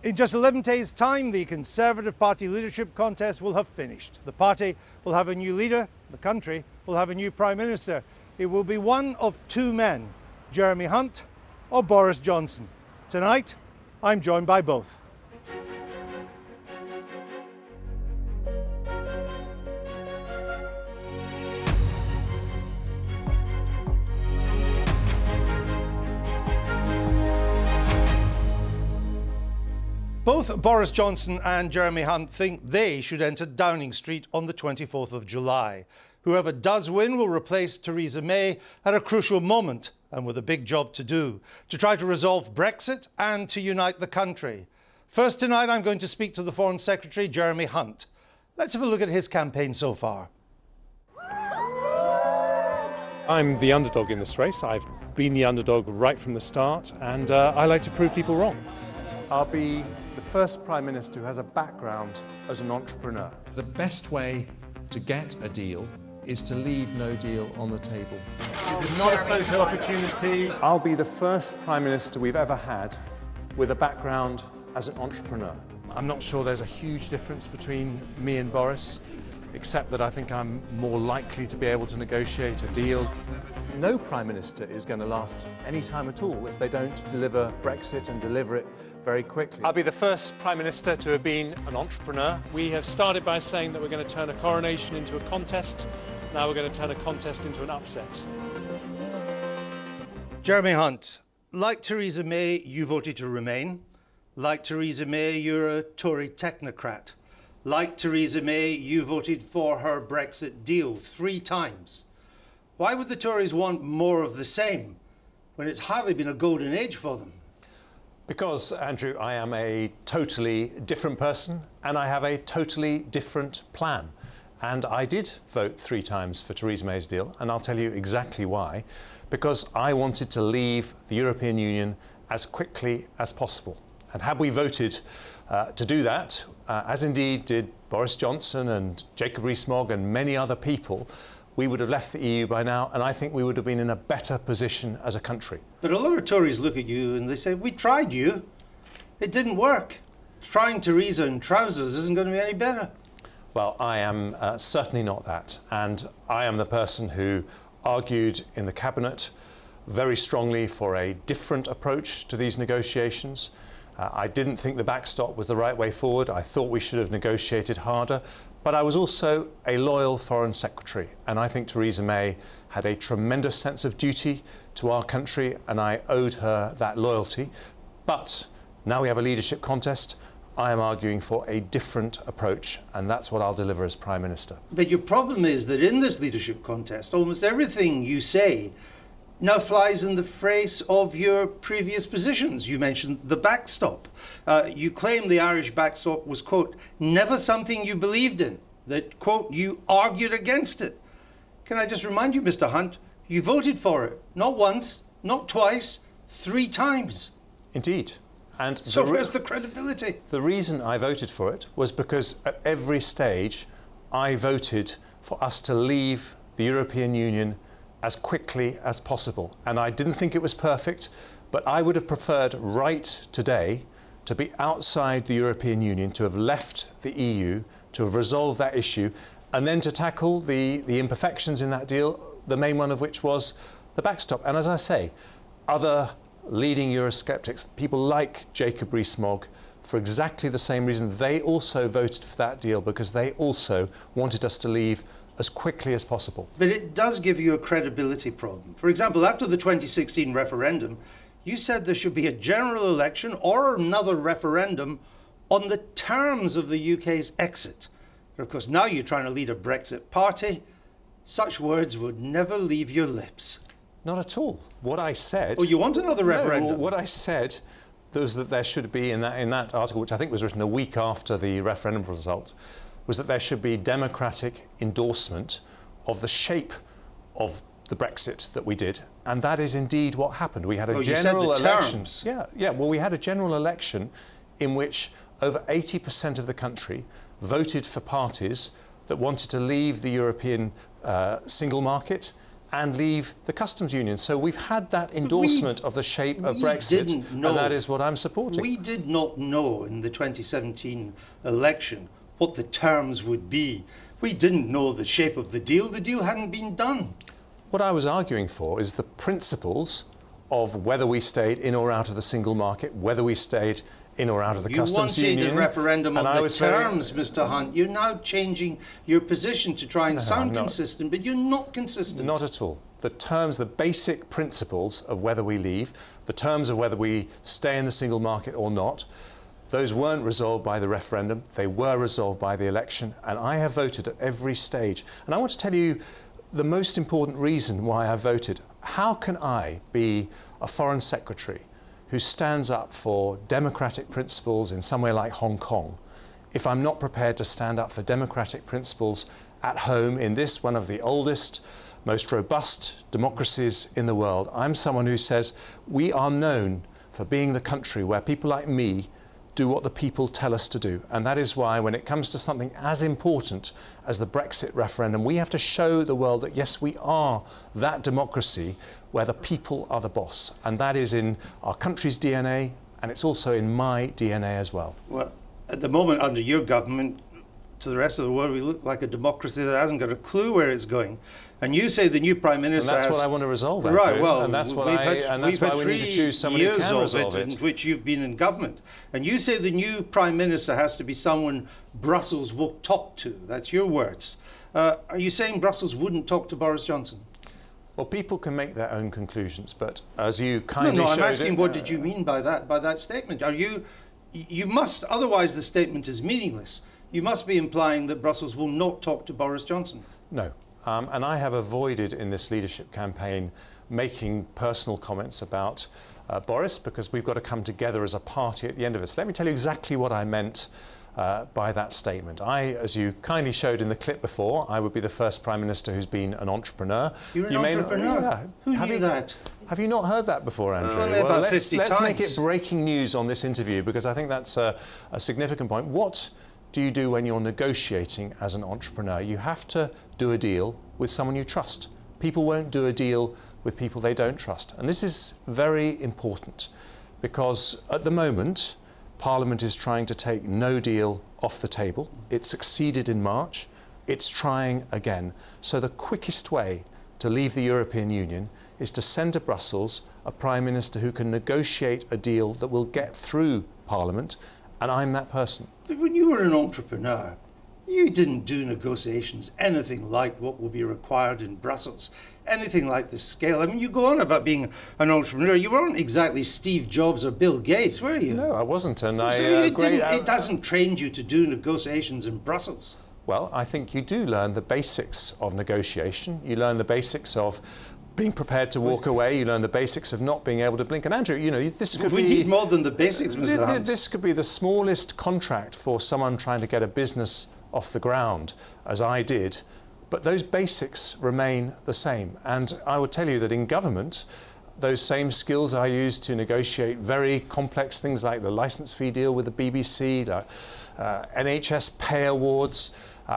In just 11 days' time, the Conservative Party leadership contest will have finished. The party will have a new leader, the country will have a new Prime Minister. It will be one of two men, Jeremy Hunt or Boris Johnson. Tonight, I'm joined by both. Both Boris Johnson and Jeremy Hunt think they should enter Downing Street on the 24th of July. Whoever does win will replace Theresa May at a crucial moment and with a big job to do, to try to resolve Brexit and to unite the country. First tonight, I'm going to speak to the Foreign Secretary, Jeremy Hunt. Let's have a look at his campaign so far. I'm the underdog in this race. I've been the underdog right from the start, and I like to prove people wrong. I'll be the first Prime Minister who has a background as an entrepreneur. The best way to get a deal is to leave no deal on the table. This is not a photo opportunity. I'll be the first Prime Minister we've ever had with a background as an entrepreneur. I'm not sure there's a huge difference between me and Boris, except that I think I'm more likely to be able to negotiate a deal. No Prime Minister is going to last any time at all if they don't deliver Brexit and deliver it very quickly. I'll be the first Prime Minister to have been an entrepreneur. We have started by saying that we're going to turn a coronation into a contest. Now we're going to turn a contest into an upset. Jeremy Hunt, like Theresa May, you voted to remain. Like Theresa May, you're a Tory technocrat. Like Theresa May, you voted for her Brexit deal 3 times. Why would the Tories want more of the same when it's hardly been a golden age for them? Because, Andrew, I am a totally different person and I have a totally different plan. And I did vote 3 times for Theresa May's deal, and I'll tell you exactly why. Because I wanted to leave the European Union as quickly as possible. And had we voted to do that, as indeed did Boris Johnson and Jacob Rees-Mogg and many other people, we would have left the EU by now, and I think we would have been in a better position as a country. But a lot of Tories look at you and they say, we tried you. It didn't work. Trying Theresa in trousers isn't going to be any better. Well, I am certainly not that. And I am the person who argued in the Cabinet very strongly for a different approach to these negotiations. I didn't think the backstop was the right way forward. I thought we should have negotiated harder. But I was also a loyal Foreign Secretary, and I think Theresa May had a tremendous sense of duty to our country, and I owed her that loyalty. But now we have a leadership contest. I am arguing for a different approach, and that's what I'll deliver as Prime Minister. But your problem is that in this leadership contest, almost everything you say now flies in the face of your previous positions. You mentioned the backstop. You claim the Irish backstop was, quote, never something you believed in, that, quote, you argued against it. Can I just remind you, Mr. Hunt, you voted for it, not once, not twice, 3 times. Indeed. And so where's the credibility? The reason I voted for it was because at every stage I voted for us to leave the European Union as quickly as possible. And I didn't think it was perfect, but I would have preferred right today to be outside the European Union, to have left the EU, to have resolved that issue, and then to tackle the imperfections in that deal, the main one of which was the backstop. And as I say, other leading Eurosceptics, people like Jacob Rees-Mogg, for exactly the same reason, they also voted for that deal, because they also wanted us to leave as quickly as possible. But it does give you a credibility problem. For example, after the 2016 referendum, you said there should be a general election or another referendum on the terms of the UK's exit. But of course, now you're trying to lead a Brexit party. Such words would never leave your lips. Not at all. What I said... Oh, you want another referendum? No, what I said was that there should be, in that article, which I think was written a week after the referendum result, was that there should be democratic endorsement of the shape of the Brexit that we did, and that is indeed what happened. We had a general election. Well, we had a general election in which over 80% of the country voted for parties that wanted to leave the European single market and leave the customs union. So we've had that endorsement of the shape of Brexit, and that is what I'm supporting. We did not know in the 2017 election what the terms would be. We didn't know the shape of the deal. The deal hadn't been done. What I was arguing for is the principles of whether we stayed in or out of the single market, whether we stayed in or out of the customs union. You wanted a referendum on the terms, Mr. Hunt. You're now changing your position to try and sound consistent, but you're not consistent. Not at all. The terms, the basic principles of whether we leave, the terms of whether we stay in the single market or not, those weren't resolved by the referendum. They were resolved by the election, and I have voted at every stage. And I want to tell you the most important reason why I voted. How can I be a foreign secretary who stands up for democratic principles in somewhere like Hong Kong if I'm not prepared to stand up for democratic principles at home in this, one of the oldest, most robust democracies in the world? I'm someone who says we are known for being the country where people like me do what the people tell us to do. And that is why when it comes to something as important as the Brexit referendum, we have to show the world that yes, we are that democracy where the people are the boss. And that is in our country's DNA, and it's also in my DNA as well. Well, at the moment under your government, to the rest of the world, we look like a democracy that hasn't got a clue where it's going. And you say the new Prime Minister has... And that's what I want to resolve, Andrew. Right, well, and that's why we need to choose someone who can resolve it. In which you've been in government. And you say the new Prime Minister has to be someone Brussels will talk to. That's your words. Are you saying Brussels wouldn't talk to Boris Johnson? Well, people can make their own conclusions, but as you kindly showed... No, I'm asking what did you mean by that statement? You must, otherwise the statement is meaningless. You must be implying that Brussels will not talk to Boris Johnson. No. And I have avoided in this leadership campaign making personal comments about Boris, because we've got to come together as a party at the end of this. Let me tell you exactly what I meant by that statement. As you kindly showed in the clip before, I would be the first Prime Minister who's been an entrepreneur. You're an entrepreneur? Who knew that? Have you not heard that before, Andrew? Well, let's make it breaking news on this interview, because I think that's a significant point. What do you do when you're negotiating as an entrepreneur? You have to do a deal with someone you trust. People won't do a deal with people they don't trust. And this is very important, because at the moment, Parliament is trying to take no deal off the table. It succeeded in March. It's trying again. So the quickest way to leave the European Union is to send to Brussels a Prime Minister who can negotiate a deal that will get through Parliament, and I'm that person. But when you were an entrepreneur, you didn't do negotiations anything like what will be required in Brussels, anything like this scale. I mean, you go on about being an entrepreneur. You weren't exactly Steve Jobs or Bill Gates, were you? No, I wasn't. And it hasn't trained you to do negotiations in Brussels. Well, I think you do learn the basics of negotiation. You learn the basics of being prepared to walk away. You learn the basics of not being able to blink. And Andrew, you know, this could we need more than the basics, Mr. Hunt. This could be the smallest contract for someone trying to get a business off the ground, as I did. But those basics remain the same. And I would tell you that in government, those same skills I used to negotiate very complex things like the licence fee deal with the BBC, the NHS pay awards,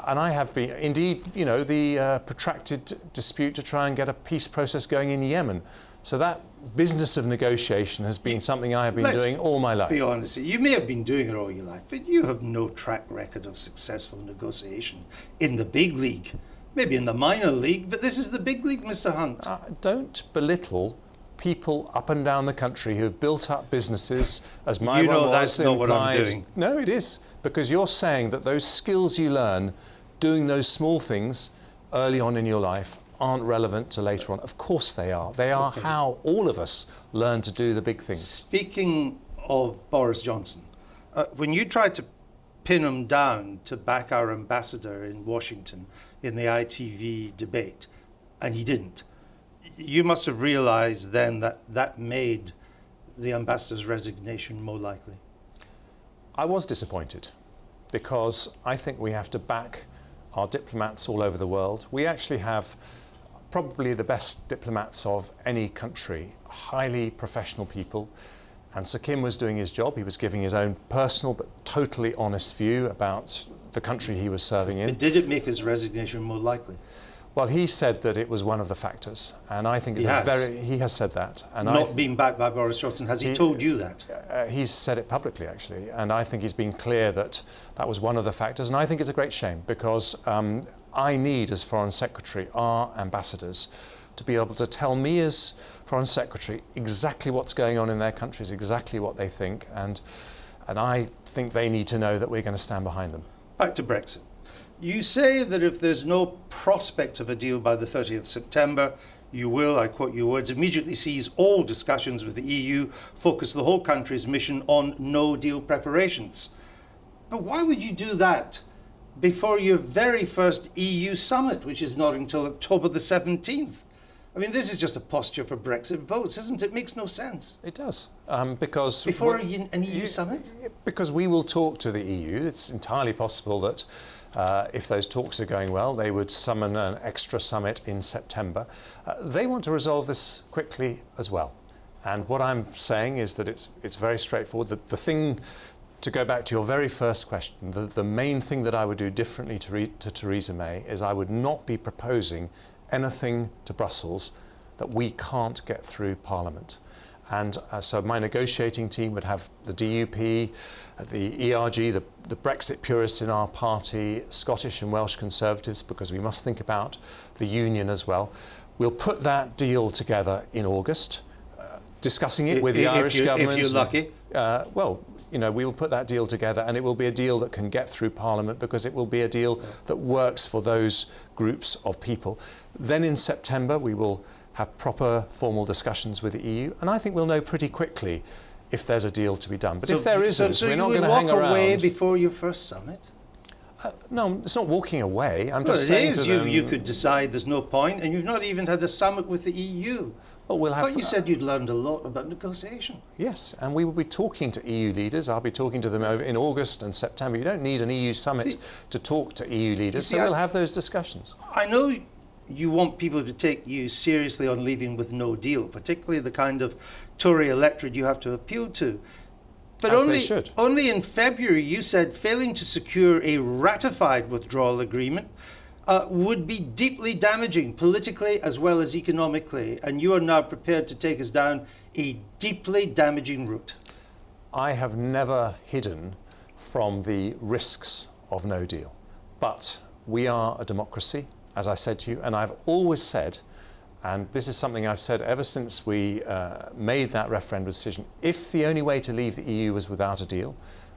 and I have been, indeed, you know, the protracted dispute to try and get a peace process going in Yemen. So that business of negotiation has been something I have been doing all my life. Be honest, you may have been doing it all your life, but you have no track record of successful negotiation in the big league. Maybe in the minor league, but this is the big league, Mr. Hunt. Don't belittle people up and down the country who have built up businesses, as my one was. You know that's not what I'm doing. No, it is, because you're saying that those skills you learn doing those small things early on in your life aren't relevant to later on. Of course they are. They are how all of us learn to do the big things. Speaking of Boris Johnson, when you tried to pin him down to back our ambassador in Washington in the ITV debate, and he didn't, you must have realized then that that made the ambassador's resignation more likely. I was disappointed, because I think we have to back our diplomats all over the world. We actually have probably the best diplomats of any country, highly professional people. And Sir Kim was doing his job. He was giving his own personal but totally honest view about the country he was serving in. But did it make his resignation more likely? Well, he said that it was one of the factors, and I think he has said that. And not being backed by Boris Johnson. Has he told you that? He's said it publicly, actually, and I think he's been clear that that was one of the factors, and I think it's a great shame because I need, as Foreign Secretary, our ambassadors to be able to tell me as Foreign Secretary exactly what's going on in their countries, exactly what they think, and I think they need to know that we're going to stand behind them. Back to Brexit. You say that if there's no prospect of a deal by the 30th September, you will, I quote your words, immediately cease all discussions with the EU, focus the whole country's mission on no-deal preparations. But why would you do that before your very first EU summit, which is not until October the 17th? I mean, this is just a posture for Brexit votes, isn't it? It makes no sense. It does, because... Before an EU summit? Because we will talk to the EU. It's entirely possible that if those talks are going well, they would summon an extra summit in September. They want to resolve this quickly as well. And what I'm saying is that it's very straightforward. The thing, to go back to your very first question, the main thing that I would do differently to Theresa May is I would not be proposing anything to Brussels that we can't get through Parliament. And so my negotiating team would have the DUP, the ERG, the Brexit purists in our party, Scottish and Welsh Conservatives, because we must think about the Union as well. We'll put that deal together in August, discussing it with the Irish government. If you're lucky. Well, you know, we will put that deal together, and it will be a deal that can get through Parliament because it will be a deal that works for those groups of people. Then in September we will have proper formal discussions with the EU, and I think we'll know pretty quickly if there's a deal to be done. But if there isn't, we're not going to hang around. So you would walk away before your first summit? No, it's not walking away. I'm just saying it is. To them, you could decide there's no point, and you've not even had a summit with the EU. Well, we'll have. I thought you said you'd learned a lot about negotiation. Yes, and we will be talking to EU leaders. I'll be talking to them over in August and September. You don't need an EU summit to talk to EU leaders, so we'll have those discussions. I know you want people to take you seriously on leaving with no deal, particularly the kind of Tory electorate you have to appeal to. But only in February you said failing to secure a ratified withdrawal agreement would be deeply damaging politically as well as economically, and you are now prepared to take us down a deeply damaging route. I have never hidden from the risks of no deal, but we are a democracy, as I said to you, and I've always said, and this is something I've said ever since we made that referendum decision, if the only way to leave the EU was without a deal,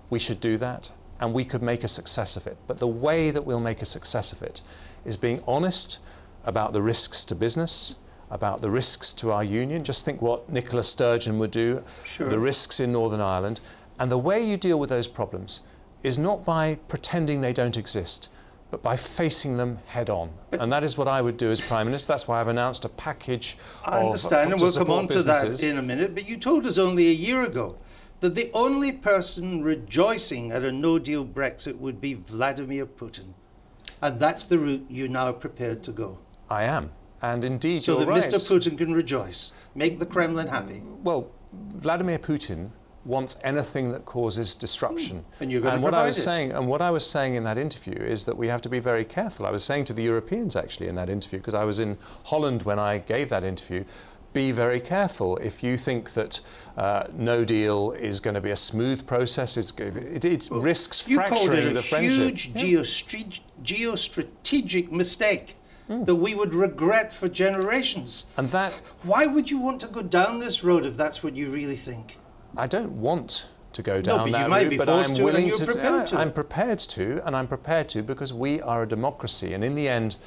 we should do that, and we could make a success of it. But the way that we'll make a success of it is being honest about the risks to business, about the risks to our union. Just think what Nicola Sturgeon would do, the risks in Northern Ireland. And the way you deal with those problems is not by pretending they don't exist, but by facing them head on. And that is what I would do as Prime Minister. That's why I've announced a package I understand, and we'll come on to that in a minute, but you told us only a year ago that the only person rejoicing at a no-deal Brexit would be Vladimir Putin. And that's the route you're now prepared to go. I am. And indeed, so you're that right. Mr. Putin can rejoice, make the Kremlin happy. Well, Vladimir Putin wants anything that causes disruption. And you're going to provide it. And what I was saying in that interview is that we have to be very careful. I was saying to the Europeans, actually, in that interview, because I was in Holland when I gave that interview, be very careful. If you think that no deal is going to be a smooth process, it risks fracturing the friendship. You called it a huge geostrategic mistake that we would regret for generations. And that... Why would you want to go down this road if that's what you really think? I don't want to go down that route, but I'm willing to. I'm prepared to, and I'm prepared to because we are a democracy. And in the end,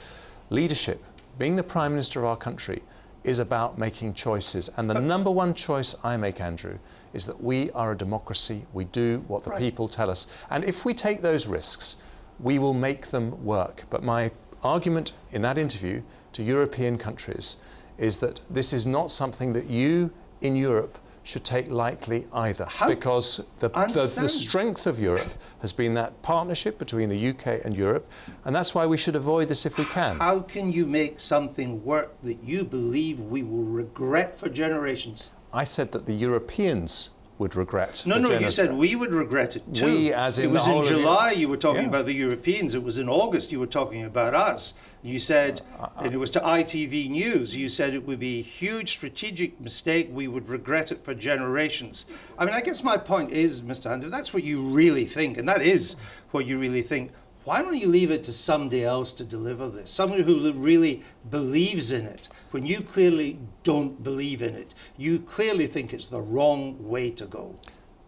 leadership, being the Prime Minister of our country, is about making choices. And the number one choice I make, Andrew, is that we are a democracy. We do what the people tell us. And if we take those risks, we will make them work. But my argument in that interview to European countries is that this is not something that you in Europe should take lightly either, because the strength of Europe has been that partnership between the UK and Europe, and that's why we should avoid this if we can. How can you make something work that you believe we will regret for generations? I said that the Europeans would regret. No, no, you said we would regret it too. We, as in it was the whole in of July you were talking Yeah. about the Europeans. It was in August you were talking about us. You said, and it was to ITV News, you said it would be a huge strategic mistake. We would regret it for generations. I mean, I guess my point is, Mr. Hunt, if that's what you really think, and that is what you really think, why don't you leave it to somebody else to deliver this? Somebody who really believes in it, when you clearly don't believe in it. You clearly think it's the wrong way to go.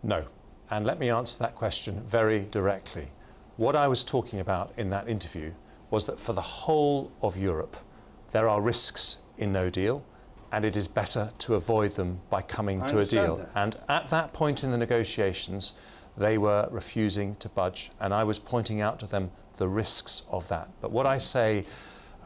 No. And let me answer that question very directly. What I was talking about in that interview was that for the whole of Europe, there are risks in no deal, and it is better to avoid them by coming to a deal. That. And at that point in the negotiations, they were refusing to budge, and I was pointing out to them the risks of that. But what I say,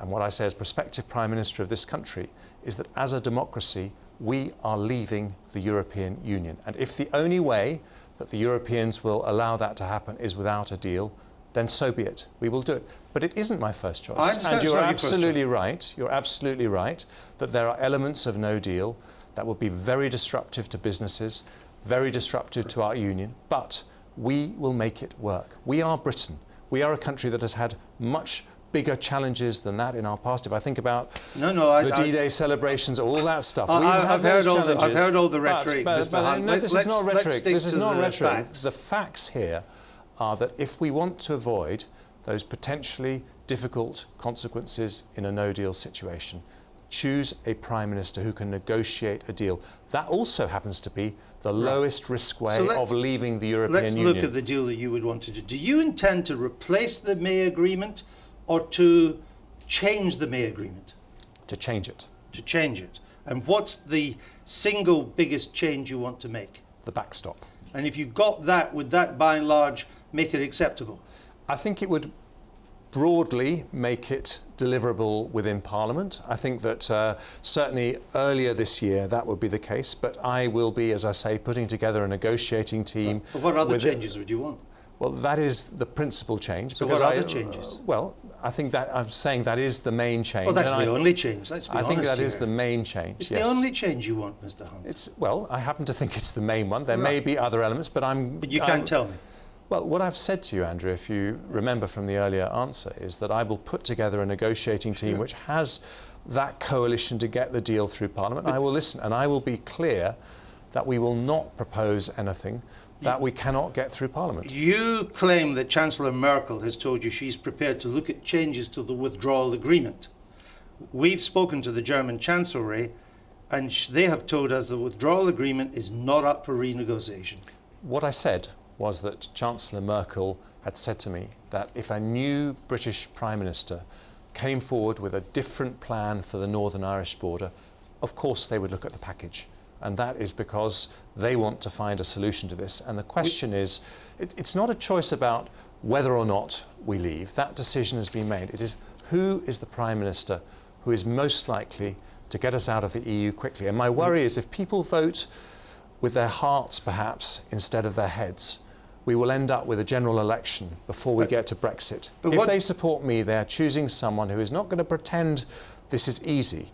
and what I say as prospective Prime Minister of this country, is that as a democracy, we are leaving the European Union. And if the only way that the Europeans will allow that to happen is without a deal, then so be it. We will do it. But it isn't my first choice. I understand And you're it's not your first absolutely right. You're absolutely right that there are elements of no deal that will be very disruptive to businesses, very disruptive to our union, but we will make it work. We are Britain. We are a country that has had much bigger challenges than that in our past. If I think about the D-Day celebrations, all that stuff, I've heard all the rhetoric, Mr. Hunt. No, this is not rhetoric. This is not rhetoric. Facts. The facts here are that if we want to avoid those potentially difficult consequences in a no-deal situation, choose a Prime Minister who can negotiate a deal. That also happens to be the lowest risk way of leaving the European Union. Let's look at the deal that you would want to do. Do you intend to replace the May Agreement or to change the May Agreement? To change it. To change it. And what's the single biggest change you want to make? The backstop. And if you got that, would that by and large make it acceptable? I think it would broadly make it deliverable within Parliament. I think that certainly earlier this year that would be the case, but I will be, as I say, putting together a negotiating team. But what other changes would you want? Well, that is the principal change. So what other changes? Well, I think that I'm saying that is the main change. Well, that's the only change. Let's be honest. I think that here. is the main change. It's yes. the only change you want, Mr. Hunt. Well, I happen to think it's the main one. There may be other elements, but But you can't tell me. Well, what I've said to you, Andrew, if you remember from the earlier answer, is that I will put together a negotiating team which has that coalition to get the deal through Parliament. I will listen, and I will be clear that we will not propose anything that we cannot get through Parliament. You claim that Chancellor Merkel has told you she's prepared to look at changes to the withdrawal agreement. We've spoken to the German Chancellery, and they have told us the withdrawal agreement is not up for renegotiation. What I said was that Chancellor Merkel had said to me that if a new British Prime Minister came forward with a different plan for the Northern Irish border, of course they would look at the package. And that is because they want to find a solution to this. And the question is, it's not a choice about whether or not we leave. That decision has been made. It is who is the Prime Minister who is most likely to get us out of the EU quickly. And my worry is if people vote with their hearts, perhaps, instead of their heads, we will end up with a general election before we get to Brexit. If they support me, they're choosing someone who is not going to pretend this is easy,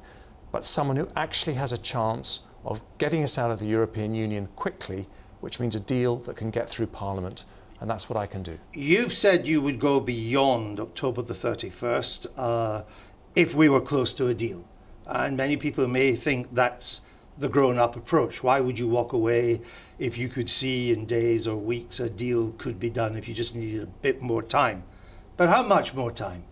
but someone who actually has a chance of getting us out of the European Union quickly, which means a deal that can get through Parliament, and that's what I can do. You've said you would go beyond October the 31st if we were close to a deal. And many people may think that's the grown-up approach. Why would you walk away if you could see in days or weeks a deal could be done if you just needed a bit more time? But how much more time?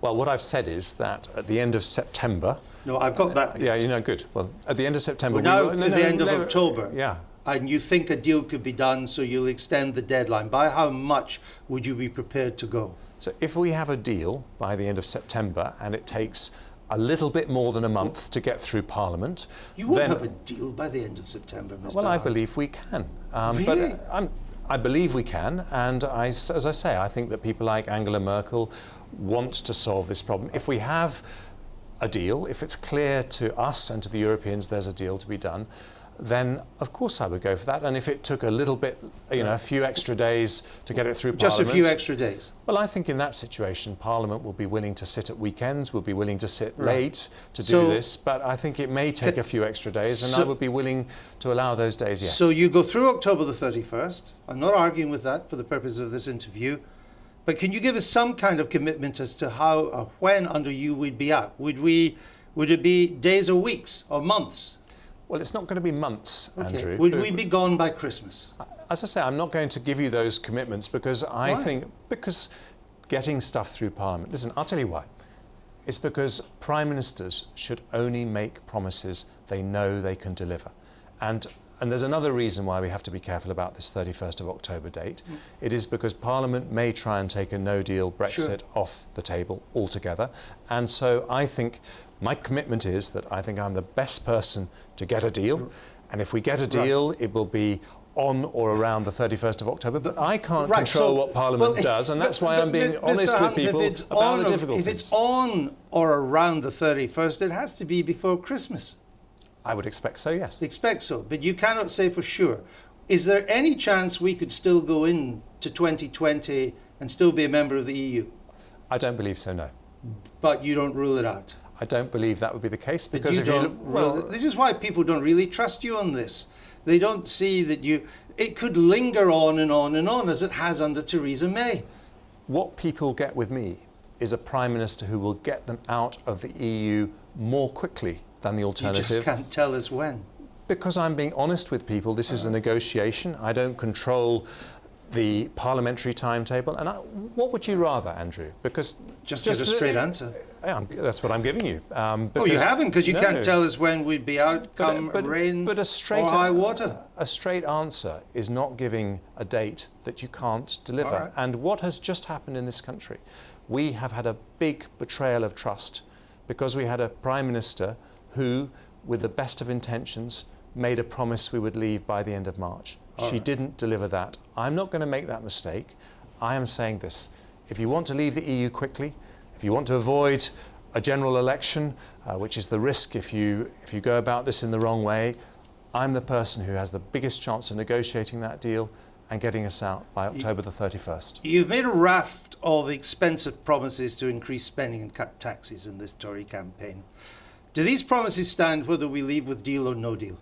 Well, what I've said is that at the end of September... No, I've got that. Yeah, you know, good. Well, at the end of September... Now at the end of October. Yeah. And you think a deal could be done, so you'll extend the deadline. By how much would you be prepared to go? So if we have a deal by the end of September and it takes a little bit more than a month to get through Parliament... You won't have a deal by the end of September, Mr. Well, I Hunt. believe we can. Really? But I believe we can, and as I say, I think that people like Angela Merkel want to solve this problem. If we have a deal, if it's clear to us and to the Europeans there's a deal to be done, then of course I would go for that. And if it took a little bit, a few extra days to get it through Just Parliament... a few extra days? Well, I think in that situation, Parliament will be willing to sit at weekends, will be willing to sit late to So do this, but I think it may take a few extra days, and I would be willing to allow those days, yes. So you go through October the 31st. I'm not arguing with that for the purpose of this interview, but can you give us some kind of commitment as to how or when under you we'd be out? Would it be days or weeks or months? Well, it's not going to be months, Andrew. Would we be gone by Christmas? As I say, I'm not going to give you those commitments because I think, because getting stuff through Parliament, listen, I'll tell you why. It's because Prime Ministers should only make promises they know they can deliver. And there's another reason why we have to be careful about this 31st of October date. It is because Parliament may try and take a no-deal Brexit off the table altogether. And so I think my commitment is that I think I'm the best person to get a deal. And if we get a deal, it will be on or around the 31st of October. But I can't control what Parliament does, and that's why I'm being honest with people about the difficulties. If it's on or around the 31st, it has to be before Christmas. I would expect so, yes. Expect so, but you cannot say for sure. Is there any chance we could still go into 2020 and still be a member of the EU? I don't believe so, no. But you don't rule it out? I don't believe that would be the case, because if well, this is why people don't really trust you on this. They don't see that it could linger on and on and on as it has under Theresa May. What people get with me is a Prime Minister who will get them out of the EU more quickly than the alternative. You just can't tell us when. Because I'm being honest with people, this is a negotiation. I don't control the parliamentary timetable. And what would you rather, Andrew? Because just give a straight answer. That's what I'm giving you. Oh, you haven't, because you can't tell us when we'd be out, come rain or high water. A straight answer is not giving a date that you can't deliver. And what has just happened in this country? We have had a big betrayal of trust because we had a Prime Minister who, with the best of intentions, made a promise we would leave by the end of March. She didn't deliver that. I'm not going to make that mistake. I am saying this. If you want to leave the EU quickly, if you want to avoid a general election, which is the risk if you go about this in the wrong way, I'm the person who has the biggest chance of negotiating that deal and getting us out by October the 31st. You've made a raft of expensive promises to increase spending and cut taxes in this Tory campaign. Do these promises stand whether we leave with deal or no deal?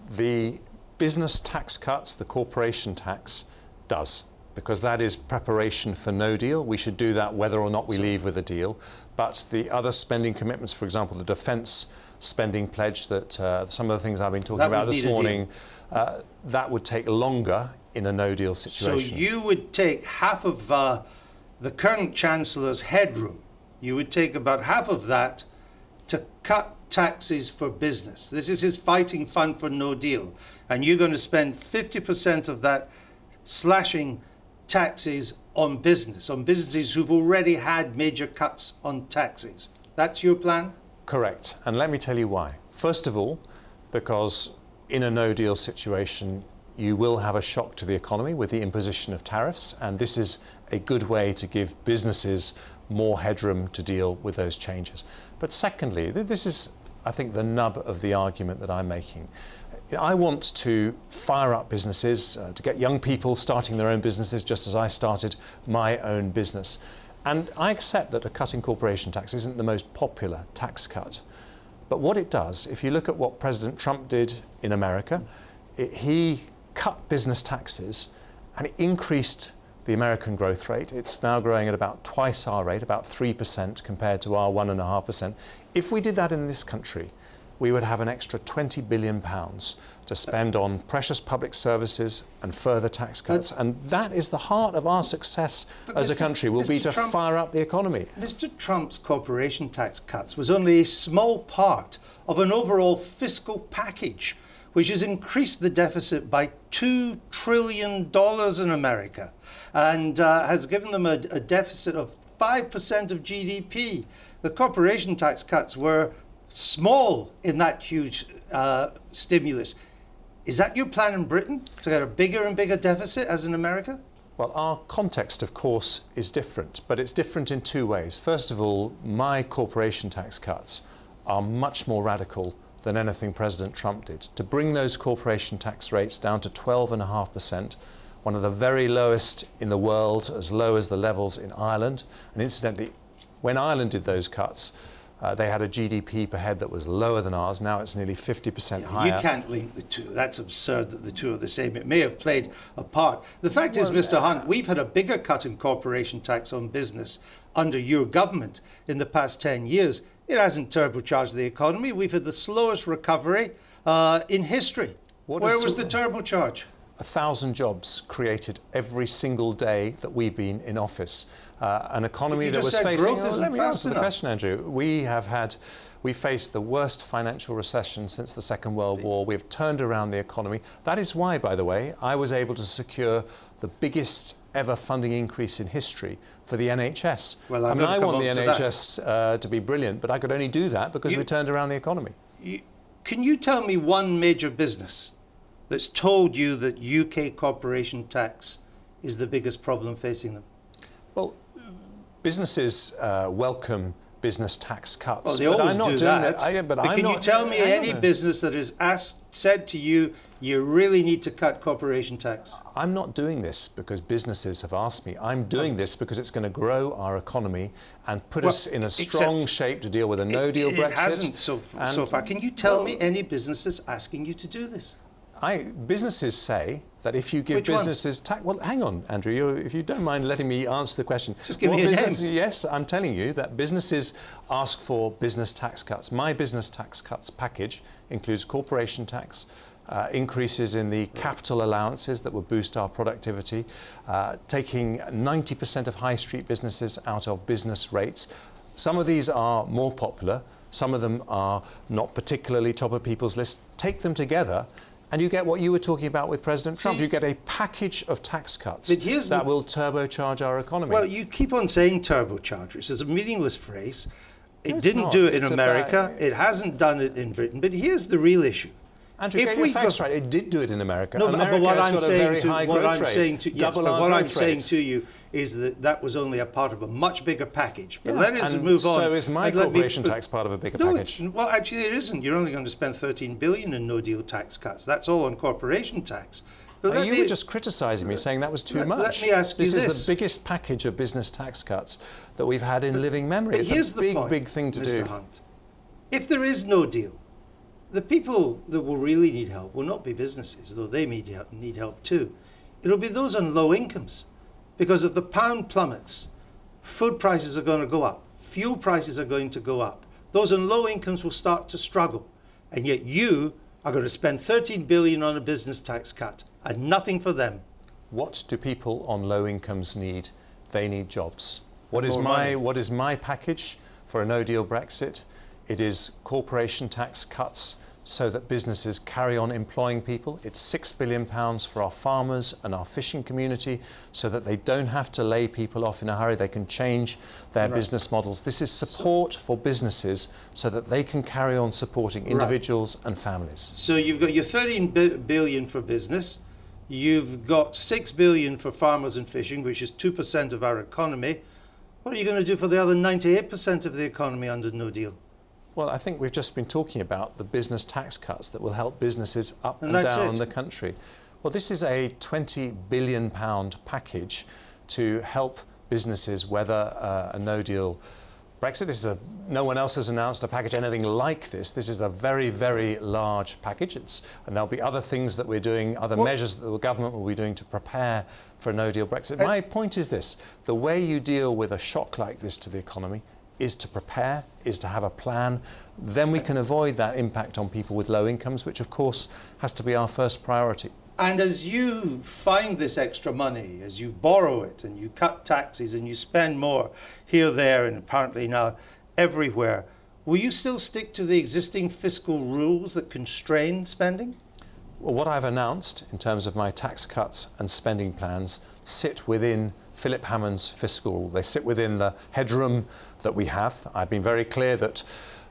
The business tax cuts, the corporation tax, does, because that is preparation for no deal. We should do that whether or not we leave with a deal. But the other spending commitments, for example, the defence spending pledge that some of the things I've been talking about this morning, that would take longer in a no deal situation. So you would take half of the current Chancellor's headroom, you would take about half of that to cut taxes for business. This is his fighting fund for no deal. And you're going to spend 50% of that slashing taxes on businesses who've already had major cuts on taxes. That's your plan? Correct. And let me tell you why. First of all, because in a no deal situation, you will have a shock to the economy with the imposition of tariffs. And this is a good way to give businesses more headroom to deal with those changes. But secondly, this is, I think, the nub of the argument that I'm making. I want to fire up businesses, to get young people starting their own businesses, just as I started my own business. And I accept that a cut in corporation tax isn't the most popular tax cut. But what it does, if you look at what President Trump did in America, he cut business taxes and it increased the American growth rate. It's now growing at about twice our rate, about 3% compared to our 1.5%. If we did that in this country, we would have an extra £20 billion to spend on precious public services and further tax cuts. And that is the heart of our success as a country, will be to fire up the economy. Mr. Trump's corporation tax cuts was only a small part of an overall fiscal package, which has increased the deficit by $2 trillion in America and has given them a deficit of 5% of GDP. The corporation tax cuts were small in that huge stimulus. Is that your plan in Britain, to get a bigger and bigger deficit as in America? Well, our context, of course, is different, but it's different in two ways. First of all, my corporation tax cuts are much more radical than anything President Trump did, to bring those corporation tax rates down to 12.5%, one of the very lowest in the world, as low as the levels in Ireland. And incidentally, when Ireland did those cuts, they had a GDP per head that was lower than ours. Now it's nearly 50% higher. You can't link the two. That's absurd that the two are the same. It may have played a part. The fact is, Mr. Hunt, we've had a bigger cut in corporation tax on business under your government in the past 10 years. It hasn't turbocharged the economy. We've had the slowest recovery in history. Where was the turbocharge? 1,000 jobs created every single day that we've been in office. An economy that was facing... Let me answer the question, Andrew. We faced the worst financial recession since the Second World War. We've turned around the economy. That is why, by the way, I was able to secure the biggest ever funding increase in history for the NHS. Well, I mean, I want the NHS to be brilliant, but I could only do that because we turned around the economy. Can you tell me one major business that's told you that UK corporation tax is the biggest problem facing them? Well, businesses welcome business tax cuts. Well, they always do that. But can you tell me any business that has said to you, you really need to cut corporation tax? I'm not doing this because businesses have asked me. I'm doing this because it's going to grow our economy and put us in a strong shape to deal with a no-deal Brexit. It hasn't so far. Can you tell me any businesses asking you to do this? Businesses say that if you give businesses tax... Well, hang on, Andrew, if you don't mind letting me answer the question. Just give me a name. Yes, I'm telling you that businesses ask for business tax cuts. My business tax cuts package includes corporation tax, increases in the capital allowances that will boost our productivity, taking 90% of high street businesses out of business rates. Some of these are more popular, some of them are not particularly top of people's lists. Take them together and you get what you were talking about with President Trump. You get a package of tax cuts that will turbocharge our economy. Well, you keep on saying turbochargers. It's a meaningless phrase. It didn't do it in America. It hasn't done it in Britain. But here's the real issue. Andrew, get your facts right. It did do it in America. No, America but what has I'm got saying a very high growth rate. What I'm saying to you is that was only a part of a much bigger package. But let us move on. So is my corporation tax part of a bigger package? Well, actually, it isn't. You're only going to spend $13 billion in no-deal tax cuts. That's all on corporation tax. But you were just criticising me, saying that was too much. Let me ask you this. This is the biggest package of business tax cuts that we've had in living memory. It's a big thing to do. Mr. Hunt, if there is no deal, the people that will really need help will not be businesses, though they need help too. It'll be those on low incomes. Because if the pound plummets, food prices are going to go up, fuel prices are going to go up. Those on low incomes will start to struggle. And yet you are going to spend $13 billion on a business tax cut and nothing for them. What do people on low incomes need? They need jobs. What is my package for a no-deal Brexit? It is corporation tax cuts so that businesses carry on employing people. It's £6 billion for our farmers and our fishing community so that they don't have to lay people off in a hurry. They can change their business models. This is support for businesses so that they can carry on supporting individuals and families. So you've got your $13 billion for business. You've got $6 billion for farmers and fishing, which is 2% of our economy. What are you going to do for the other 98% of the economy under no deal? Well, I think we've just been talking about the business tax cuts that will help businesses up and down the country. Well, this is a £20 billion package to help businesses weather a no-deal Brexit. No one else has announced a package anything like this. This is a very, very large package. And there'll be other things that we're doing, other measures that the government will be doing to prepare for a no-deal Brexit. My point is this. The way you deal with a shock like this to the economy is to prepare, is to have a plan. Then we can avoid that impact on people with low incomes, which of course has to be our first priority. And as you find this extra money, as you borrow it and you cut taxes and you spend more here, there and apparently now everywhere, will you still stick to the existing fiscal rules that constrain spending? Well, what I've announced in terms of my tax cuts and spending plans sit within Philip Hammond's fiscal rule. They sit within the headroom that we have. I've been very clear that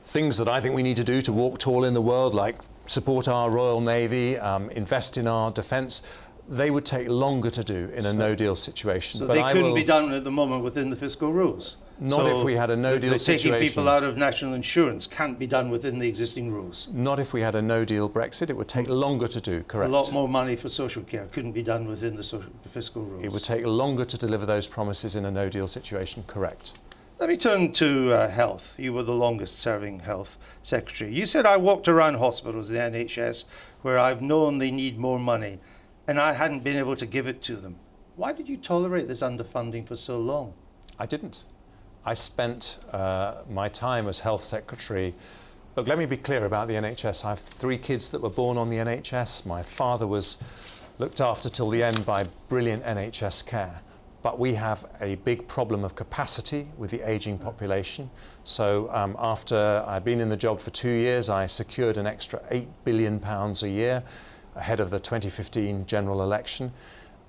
things that I think we need to do to walk tall in the world, like support our Royal Navy, invest in our defence, they would take longer to do in a no-deal situation. So but they I couldn't will, be done at the moment within the fiscal rules? Not if we had a no-deal situation. Taking people out of national insurance can't be done within the existing rules? Not if we had a no-deal Brexit. It would take longer to do, correct. A lot more money for social care couldn't be done within the fiscal rules? It would take longer to deliver those promises in a no-deal situation, correct. Let me turn to health. You were the longest serving health secretary. You said, I walked around hospitals, the NHS, where I've known they need more money, and I hadn't been able to give it to them. Why did you tolerate this underfunding for so long? I didn't. I spent my time as health secretary. Look, let me be clear about the NHS. I have 3 kids that were born on the NHS. My father was looked after till the end by brilliant NHS care. But we have a big problem of capacity with the ageing population. So after I'd been in the job for 2 years, I secured an extra £8 billion a year ahead of the 2015 general election.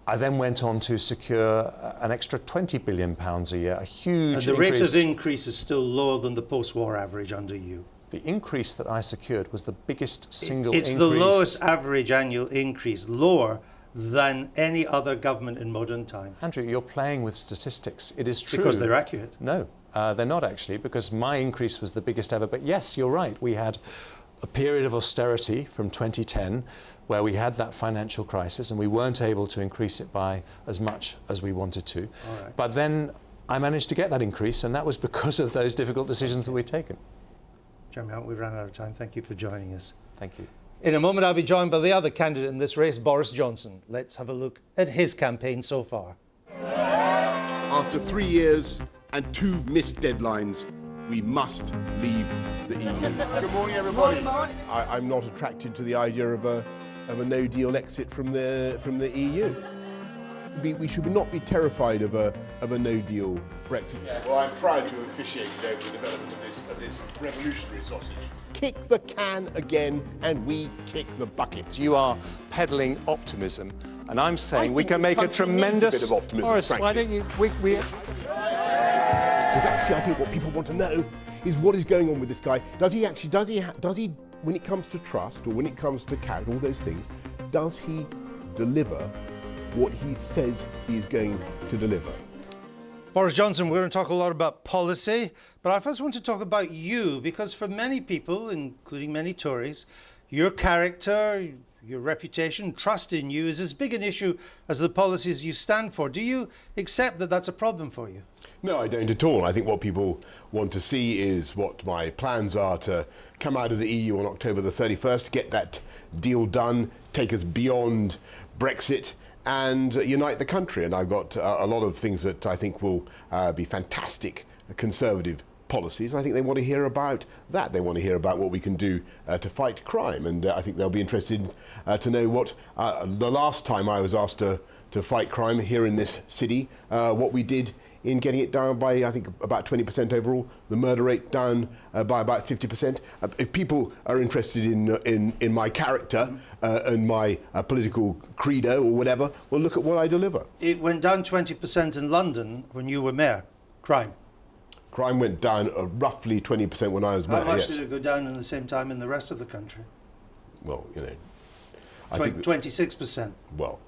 I then went on to secure an extra £20 billion a year, a huge increase. And the rate of increase is still lower than the post-war average under you. The increase that I secured was the biggest single increase. It's the lowest average annual increase, lower than any other government in modern time. Andrew, you're playing with statistics. It is true. Because they're accurate. No, they're not actually, because my increase was the biggest ever. But yes, you're right. We had a period of austerity from 2010 where we had that financial crisis and we weren't able to increase it by as much as we wanted to. All right. But then I managed to get that increase, and that was because of those difficult decisions that we'd taken. Jeremy Hunt, we've run out of time. Thank you for joining us. Thank you. In a moment, I'll be joined by the other candidate in this race, Boris Johnson. Let's have a look at his campaign so far. After 3 years and 2 missed deadlines, we must leave the EU. Good morning, everybody. Good morning. I'm not attracted to the idea of a no-deal exit from the EU. We should not be terrified of a no-deal Brexit. Well, I'm proud to have officiated over the development of this revolutionary sausage. Kick the can again, and we kick the bucket. You are peddling optimism, and I'm saying we think can this make a country needs tremendous. a bit of optimism, Boris, frankly. why don't you? Because actually, I think what people want to know is what is going on with this guy. Does he, when it comes to trust or when it comes to character, all those things, does he deliver what he says he is going to deliver? Boris Johnson, we're going to talk a lot about policy, but I first want to talk about you, because for many people, including many Tories, your character, your reputation, trust in you is as big an issue as the policies you stand for. Do you accept that that's a problem for you? No, I don't at all. I think what people want to see is what my plans are to come out of the EU on October the 31st, get that deal done, take us beyond Brexit, and unite the country. And I've got a lot of things that I think will be fantastic Conservative policies. I think they want to hear about that. They want to hear about what we can do to fight crime. And I think they'll be interested to know what the last time I was asked to fight crime here in this city, what we did in getting it down by, I think, about 20% overall, the murder rate down by about 50%. If people are interested in my character and my political credo or whatever, well, look at what I deliver. It went down 20% in London when you were mayor, crime. Crime went down roughly 20% when I was mayor, How much yes. did it go down in the same time in the rest of the country? Well, you know, I 26%. Well,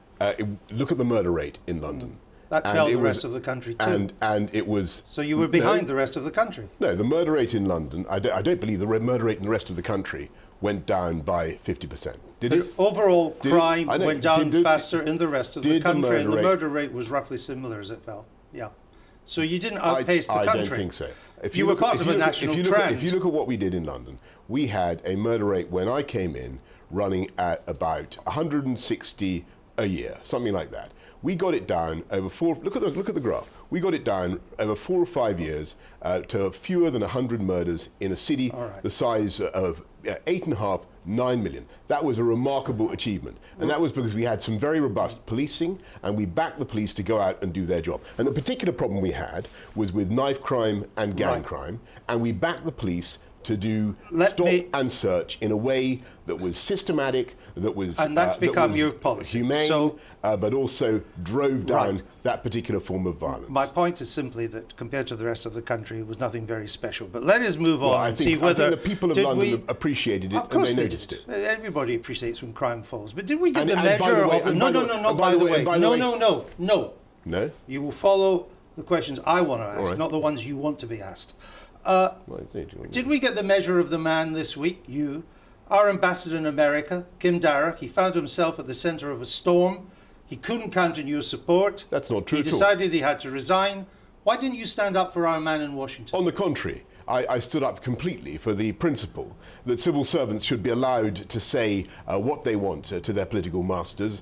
look at the murder rate in London. That fell the rest of the country too. And it was... So you were behind the rest of the country? No, the murder rate in London, I don't believe the murder rate in the rest of the country went down by 50%. Did it? Overall, crime went down faster in the rest of the country, and the murder rate was roughly similar as it fell. Yeah. So you didn't outpace the country. I don't think so. You were part of a national trend. If you look at what we did in London, we had a murder rate when I came in running at about 160 a year, something like that. We got it down over look at the graph. We got it down over 4 or 5 years to fewer than 100 murders in a city the size of 8.5, 9 million. That was a remarkable achievement. And that was because we had some very robust policing, and we backed the police to go out and do their job. And the particular problem we had was with knife crime and gang crime, and we backed the police to do stop and search in a way that was systematic, that was and that's become your policy. Humane, so, but also drove down that particular form of violence. My point is simply that compared to the rest of the country, it was nothing very special. But let us move on and see whether I think the people of London appreciated it of course and they noticed it. Everybody appreciates when crime falls. But did we get the measure of... No, not by the way. No. No? You will follow the questions I want to ask, not the ones you want to be asked. Did we get the measure of the man this week? Our ambassador in America, Kim Darroch, he found himself at the centre of a storm. He couldn't count on your support. That's not true He decided he had to resign. Why didn't you stand up for our man in Washington? On the contrary, I stood up completely for the principle that civil servants should be allowed to say what they want to their political masters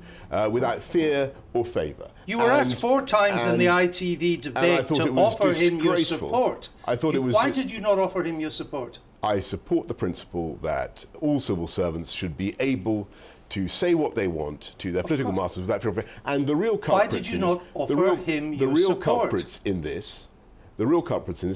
without fear or favour. You were asked 4 times in the ITV debate to offer him your support. Why did you not offer him your support? I support the principle that all civil servants should be able to say what they want to their political masters without fear. And the real culprits... Why did you not offer him your support? The real culprits in this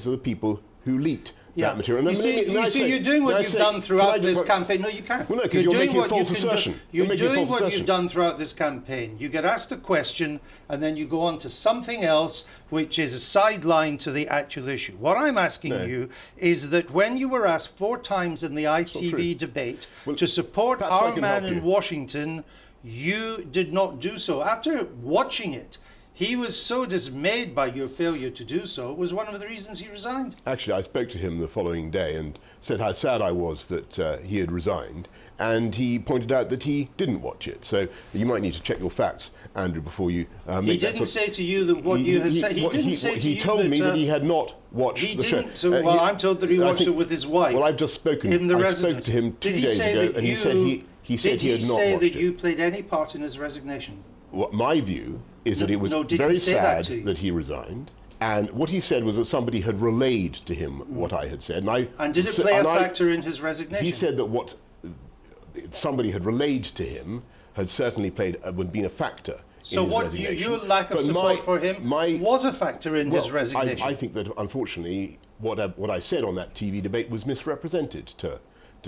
are the people who leaked that material. You see, you're doing what you've done throughout this campaign. No, you can't. Well, no, because you're making a false assertion. You're doing what you've done throughout this campaign. You get asked a question, and then you go on to something else, which is a sideline to the actual issue. What I'm asking you is that when you were asked 4 times in the ITV debate to support our man in Washington, you did not do so. After watching it, he was so dismayed by your failure to do so, it was one of the reasons he resigned. Actually, I spoke to him the following day and said how sad I was that he had resigned, and he pointed out that he didn't watch it. So you might need to check your facts, Andrew, before you make that. He didn't say to you that what you had said. He told me that he had not watched the show. So, I'm told that he watched it with his wife. Well, I've just spoken. I spoke to him 2 days ago, and he said he said he had not watched it. Did he say that you played any part in his resignation? My view is that it was very sad that he resigned, and what he said was that somebody had relayed to him what I had said. And did it play a factor in his resignation? He said that what somebody had relayed to him had certainly been a factor in his resignation. So your lack of support for him was a factor in his resignation? I think that, unfortunately, what I said on that TV debate was misrepresented to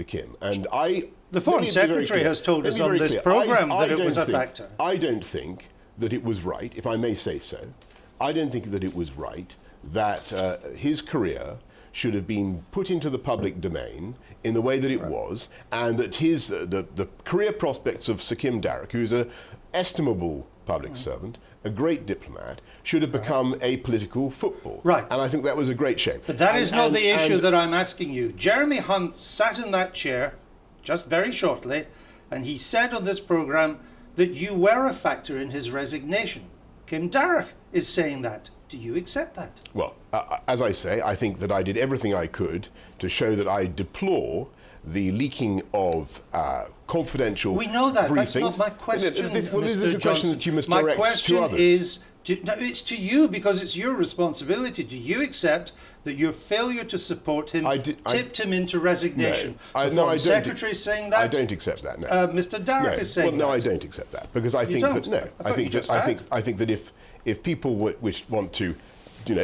Kim. And the Foreign Secretary has told us on this programme that it was a factor. I don't think that it was right, if I may say so. I don't think that it was right that his career should have been put into the public domain in the way that it was, and that the career prospects of Sir Kim Darroch, who is an estimable public servant, a great diplomat, should have become a political football. Right. And I think that was a great shame. But that is not the issue that I'm asking you. Jeremy Hunt sat in that chair just very shortly, and he said on this programme that you were a factor in his resignation. Kim Darroch is saying that. Do you accept that? Well, as I say, I think that I did everything I could to show that I deplore the leaking of confidential briefings. We know that. That's not my question, This is a question that you must direct to others. My question is, it's to you because it's your responsibility. Do you accept that your failure to support him tipped him into resignation? No, the Foreign Secretary is saying that. I don't accept that. No. Mr. Darroch is saying that. No, I don't accept that because I think that I think that if people want to,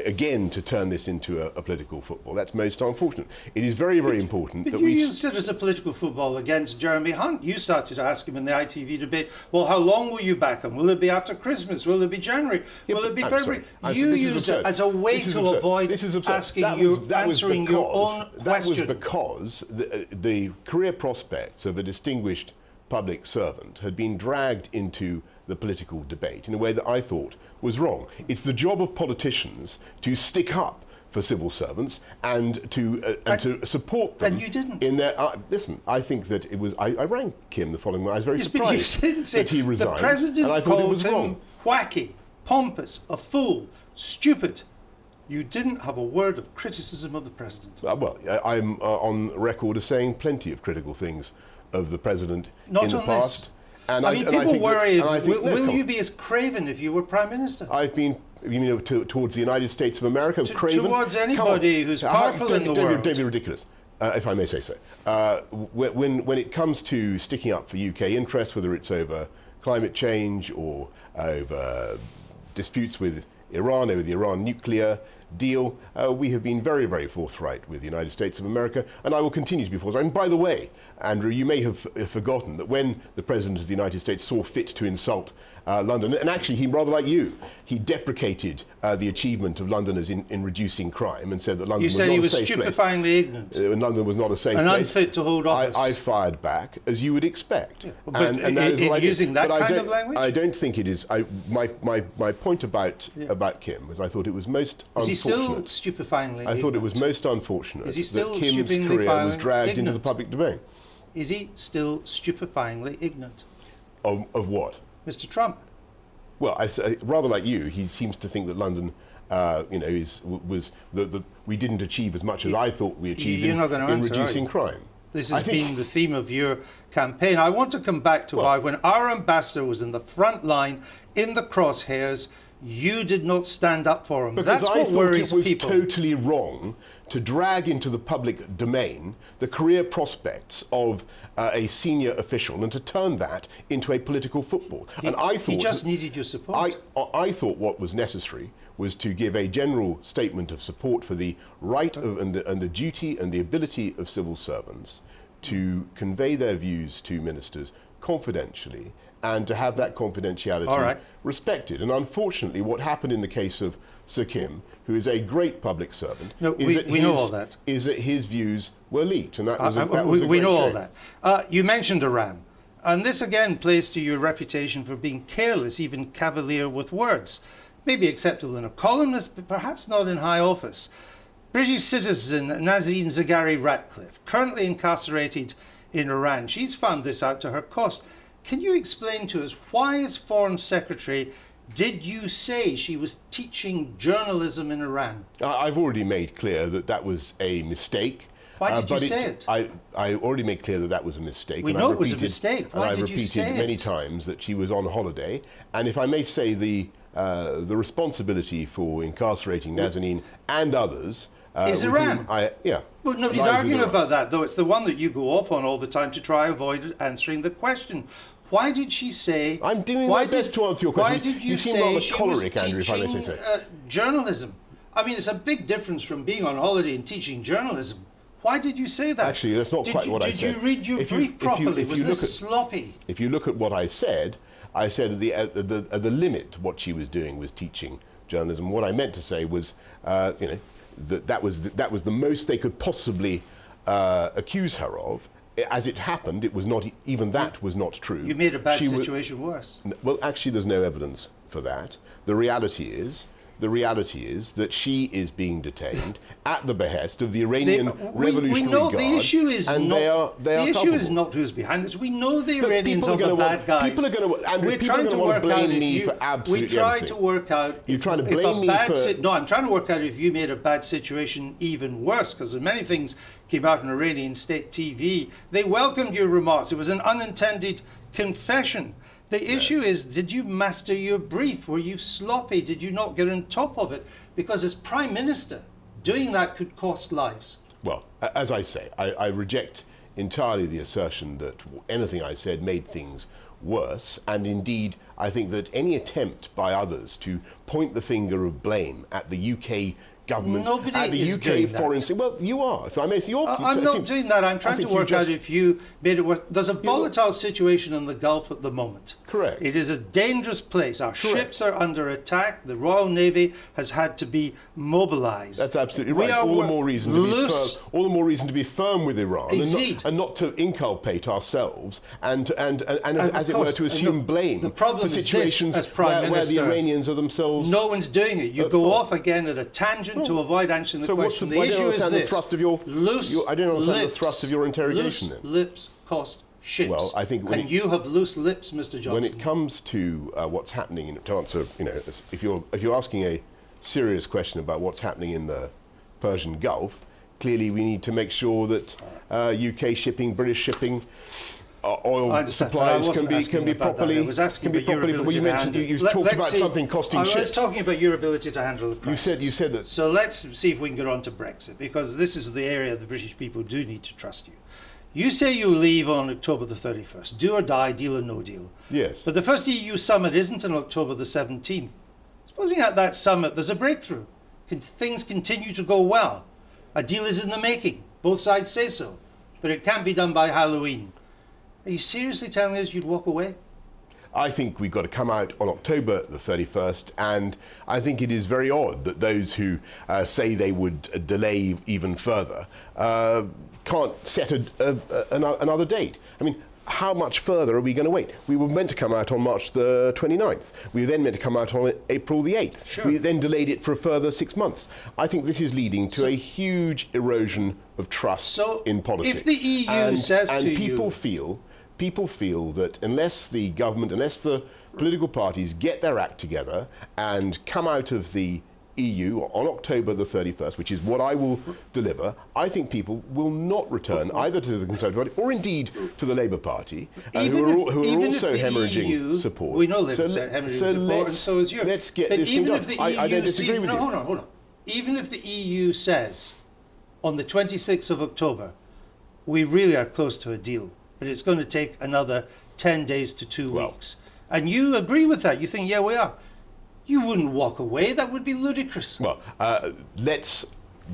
again, to turn this into a political football, that's most unfortunate. It is very, very important that we... But you used it as a political football against Jeremy Hunt. You started to ask him in the ITV debate, well, how long will you back him? Will it be after Christmas? Will it be January? Will it be February? You used it as a way to avoid answering your own question. That was because the career prospects of a distinguished public servant had been dragged into the political debate in a way that I thought was wrong. It's the job of politicians to stick up for civil servants and to support them. And you didn't. In their listen, I think that it was. I rang Kim the following morning. I was very surprised that he resigned. The president and I thought it was called him wrong. Wacky, pompous, a fool, stupid. You didn't have a word of criticism of the president. Well, I'm on record as saying plenty of critical things of the president in the past. And people worry, will you be as craven if you were Prime Minister? I've been, towards the United States of America, craven. Towards anybody who's powerful in the world. Don't be ridiculous, if I may say so. When it comes to sticking up for UK interests, whether it's over climate change or over disputes with Iran, over the Iran nuclear deal. We have been very, very forthright with the United States of America, and I will continue to be forthright. And by the way, Andrew, you may have forgotten that when the President of the United States saw fit to insult London, and actually he, rather like you, he deprecated the achievement of Londoners in reducing crime and said that London was not a safe place. You said he was stupefyingly ignorant. And London was not a safe and place. And unfit to hold office. I fired back, as you would expect. Yeah. But and that is what I did. using that kind of language? I don't think it is. My point about Kim was I thought it was most unfortunate. Is he still stupefyingly ignorant? I thought it was most unfortunate Is he still that Kim's career was dragged ignorant? into the public domain. Is he still stupefyingly ignorant? Of what? Mr. Trump. Well, rather like you, he seems to think that London, we didn't achieve as much as I thought we achieved in reducing crime. This has been the theme of your campaign. I want to come back to why, when our ambassador was in the front line, in the crosshairs, you did not stand up for him. Because That's I what thought worries it was people. totally wrong to drag into the public domain the career prospects of a senior official and to turn that into a political football. And I thought he just needed your support. I thought what was necessary was to give a general statement of support for the right of, and the duty and the ability of civil servants to convey their views to ministers confidentially and to have that confidentiality respected. And unfortunately, what happened in the case of Sir Kim, who is a great public servant, is that his views were leaked, and that was a great we know all shame. that. You mentioned Iran, and this again plays to your reputation for being careless, even cavalier with words. Maybe acceptable in a columnist, but perhaps not in high office. British citizen Nazanin Zaghari Ratcliffe, currently incarcerated in Iran. She's found this out to her cost. Can you explain to us why, as Foreign Secretary, did you say she was teaching journalism in Iran? I've already made clear that that was a mistake. Why did you say it? I already made clear that that was a mistake. We know it was a mistake. Why did you say it? And I repeated many times that she was on holiday. And if I may say, the responsibility for incarcerating Nazanin and others is Iran. Well, nobody's arguing about that, though. It's the one that you go off on all the time to try avoid answering the question. Why did she say... I'm doing my best to answer your question. Why did you seem rather choleric, Andrew, if I may say so. Journalism. I mean, it's a big difference from being on holiday and teaching journalism. Why did you say that? Actually, that's not quite what I said. Did you read your brief properly? Was this sloppy? If you look at what I said at the limit what she was doing was teaching journalism. What I meant to say was, that was the most they could possibly accuse her of. As it happened, it was not even that was not true. You made a bad situation worse. Well, actually, there's no evidence for that. The reality is that she is being detained at the behest of the Iranian Revolutionary Guard. The issue is not who's behind this. We know the Iranians are the bad guys. People are going to want to blame me for absolutely everything. We try to work out. You're trying to blame me for... No, I'm trying to work out if you made a bad situation even worse, because many things came out on Iranian state TV. They welcomed your remarks. It was an unintended confession. The issue is, did you master your brief? Were you sloppy? Did you not get on top of it? Because as Prime Minister, doing that could cost lives. Well, as I say, I reject entirely the assertion that anything I said made things worse. And indeed, I think that any attempt by others to point the finger of blame at the UK government, at the UK foreign... Well, you are. If I may say, I'm not doing that. I'm trying to work out if you made it worse. There's a volatile situation in the Gulf at the moment. Correct. It is a dangerous place. Our ships are under attack. The Royal Navy has had to be mobilised. That's absolutely right. All the more reason to be firm with Iran, and not to inculpate ourselves and as it were, to assume blame for situations where the Iranians are themselves. No one's doing it. You go off again at a tangent to avoid answering the question. The issue is this. I don't understand the thrust of your interrogation. Loose lips cost ships. Well, I think you have loose lips, Mr. Johnson. When it comes to what's happening, to answer, if you're asking a serious question about what's happening in the Persian Gulf, clearly we need to make sure that UK shipping, British shipping, oil supplies can be properly. I was asking about your ability to handle. You talked about something costing ships. I was talking about your ability to handle the crisis. You said that. So let's see if we can get on to Brexit, because this is the area the British people do need to trust you. You say you leave on October the 31st. Do or die, deal or no deal. Yes. But the first EU summit isn't on October the 17th. Supposing at that summit there's a breakthrough. things continue to go well. A deal is in the making. Both sides say so. But it can't be done by Halloween. Are you seriously telling us you'd walk away? I think we've got to come out on October the 31st, and I think it is very odd that those who say they would delay even further can't set another date. I mean, how much further are we going to wait? We were meant to come out on March the 29th. We were then meant to come out on April the 8th. Sure. We then delayed it for a further 6 months. I think this is leading to a huge erosion of trust in politics. If the EU says to you... People feel that unless the government, unless the political parties get their act together and come out of the EU on October the 31st, which is what I will deliver, I think people will not return either to the Conservative Party or indeed to the Labour Party, who are also hemorrhaging support. We know Labour's hemorrhaging support, and so is Europe. Let's get this thing done. I don't disagree with you. Hold on. Even if the EU says on the 26th of October, we really are close to a deal, but it's going to take another 10 days to 2 weeks. And you agree with that. You think, yeah, we are. You wouldn't walk away. That would be ludicrous. Well,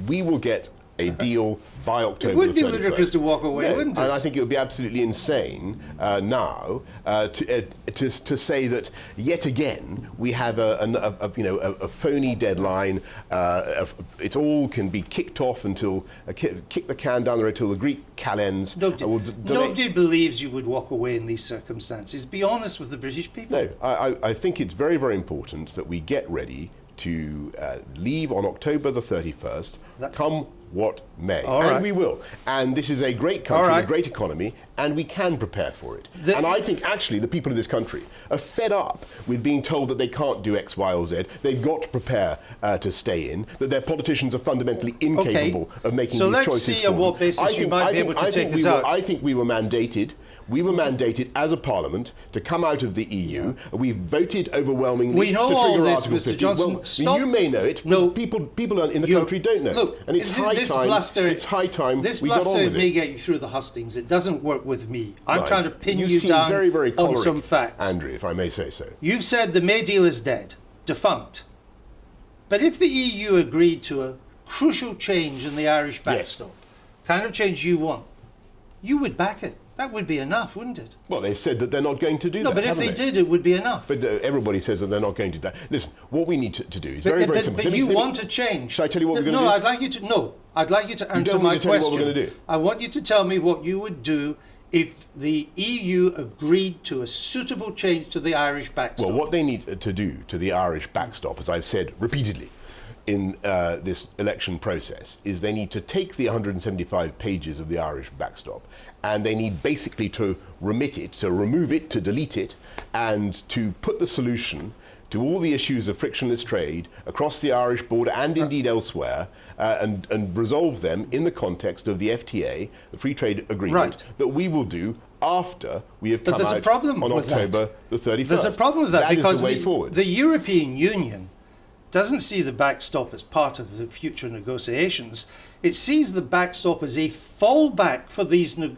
we will get a deal by October. It would be 31st. ludicrous to walk away, wouldn't it? And I think it would be absolutely insane now to say that yet again we have a phony deadline. It all can be kicked off until kick the can down the road till the Greek calends. Nobody believes you would walk away in these circumstances. Be honest with the British people. No, I think it's very, very important that we get ready to leave on October the 31st, come what may. And we will. And this is a great country, a great economy, and we can prepare for it. And I think actually the people of this country are fed up with being told that they can't do X, Y, or Z. They've got to prepare to stay in, that their politicians are fundamentally incapable of making these choices. So let's see on what basis you might be able to take us out. I think we were mandated. We were mandated as a parliament to come out of the EU. We voted overwhelmingly we know to all trigger this, Article Mr. 50. Johnson. Well, Stop. you may know it, but people in the country don't know. Look, and it's high time this we got on bluster with may it. get you through the hustings. It doesn't work with me. I'm trying to pin you seem down very, very on some facts. Andrew, if I may say so. You've said the May deal is dead, defunct. But if the EU agreed to a crucial change in the Irish backstop, kind of change you want, you would back it. That would be enough, wouldn't it? Well, they've said that they're not going to do that. No, but if they did, it would be enough. But everybody says that they're not going to do that. Listen, what we need to do is very simple. But you want a change. Shall I tell you what we're going to do? No, I'd like you to. No, I'd like you to answer my question. You what we're going to do. I want you to tell me what you would do if the EU agreed to a suitable change to the Irish backstop. Well, what they need to do to the Irish backstop, as I've said repeatedly in this election process, is they need to take the 175 pages of the Irish backstop and they need basically to remit it, to remove it, to delete it, and to put the solution to all the issues of frictionless trade across the Irish border and indeed elsewhere, and resolve them in the context of the FTA, the Free Trade Agreement, that we will do after we have come out on October the 31st. There's a problem with that because is the way forward. The European Union doesn't see the backstop as part of the future negotiations. It sees the backstop as a fallback for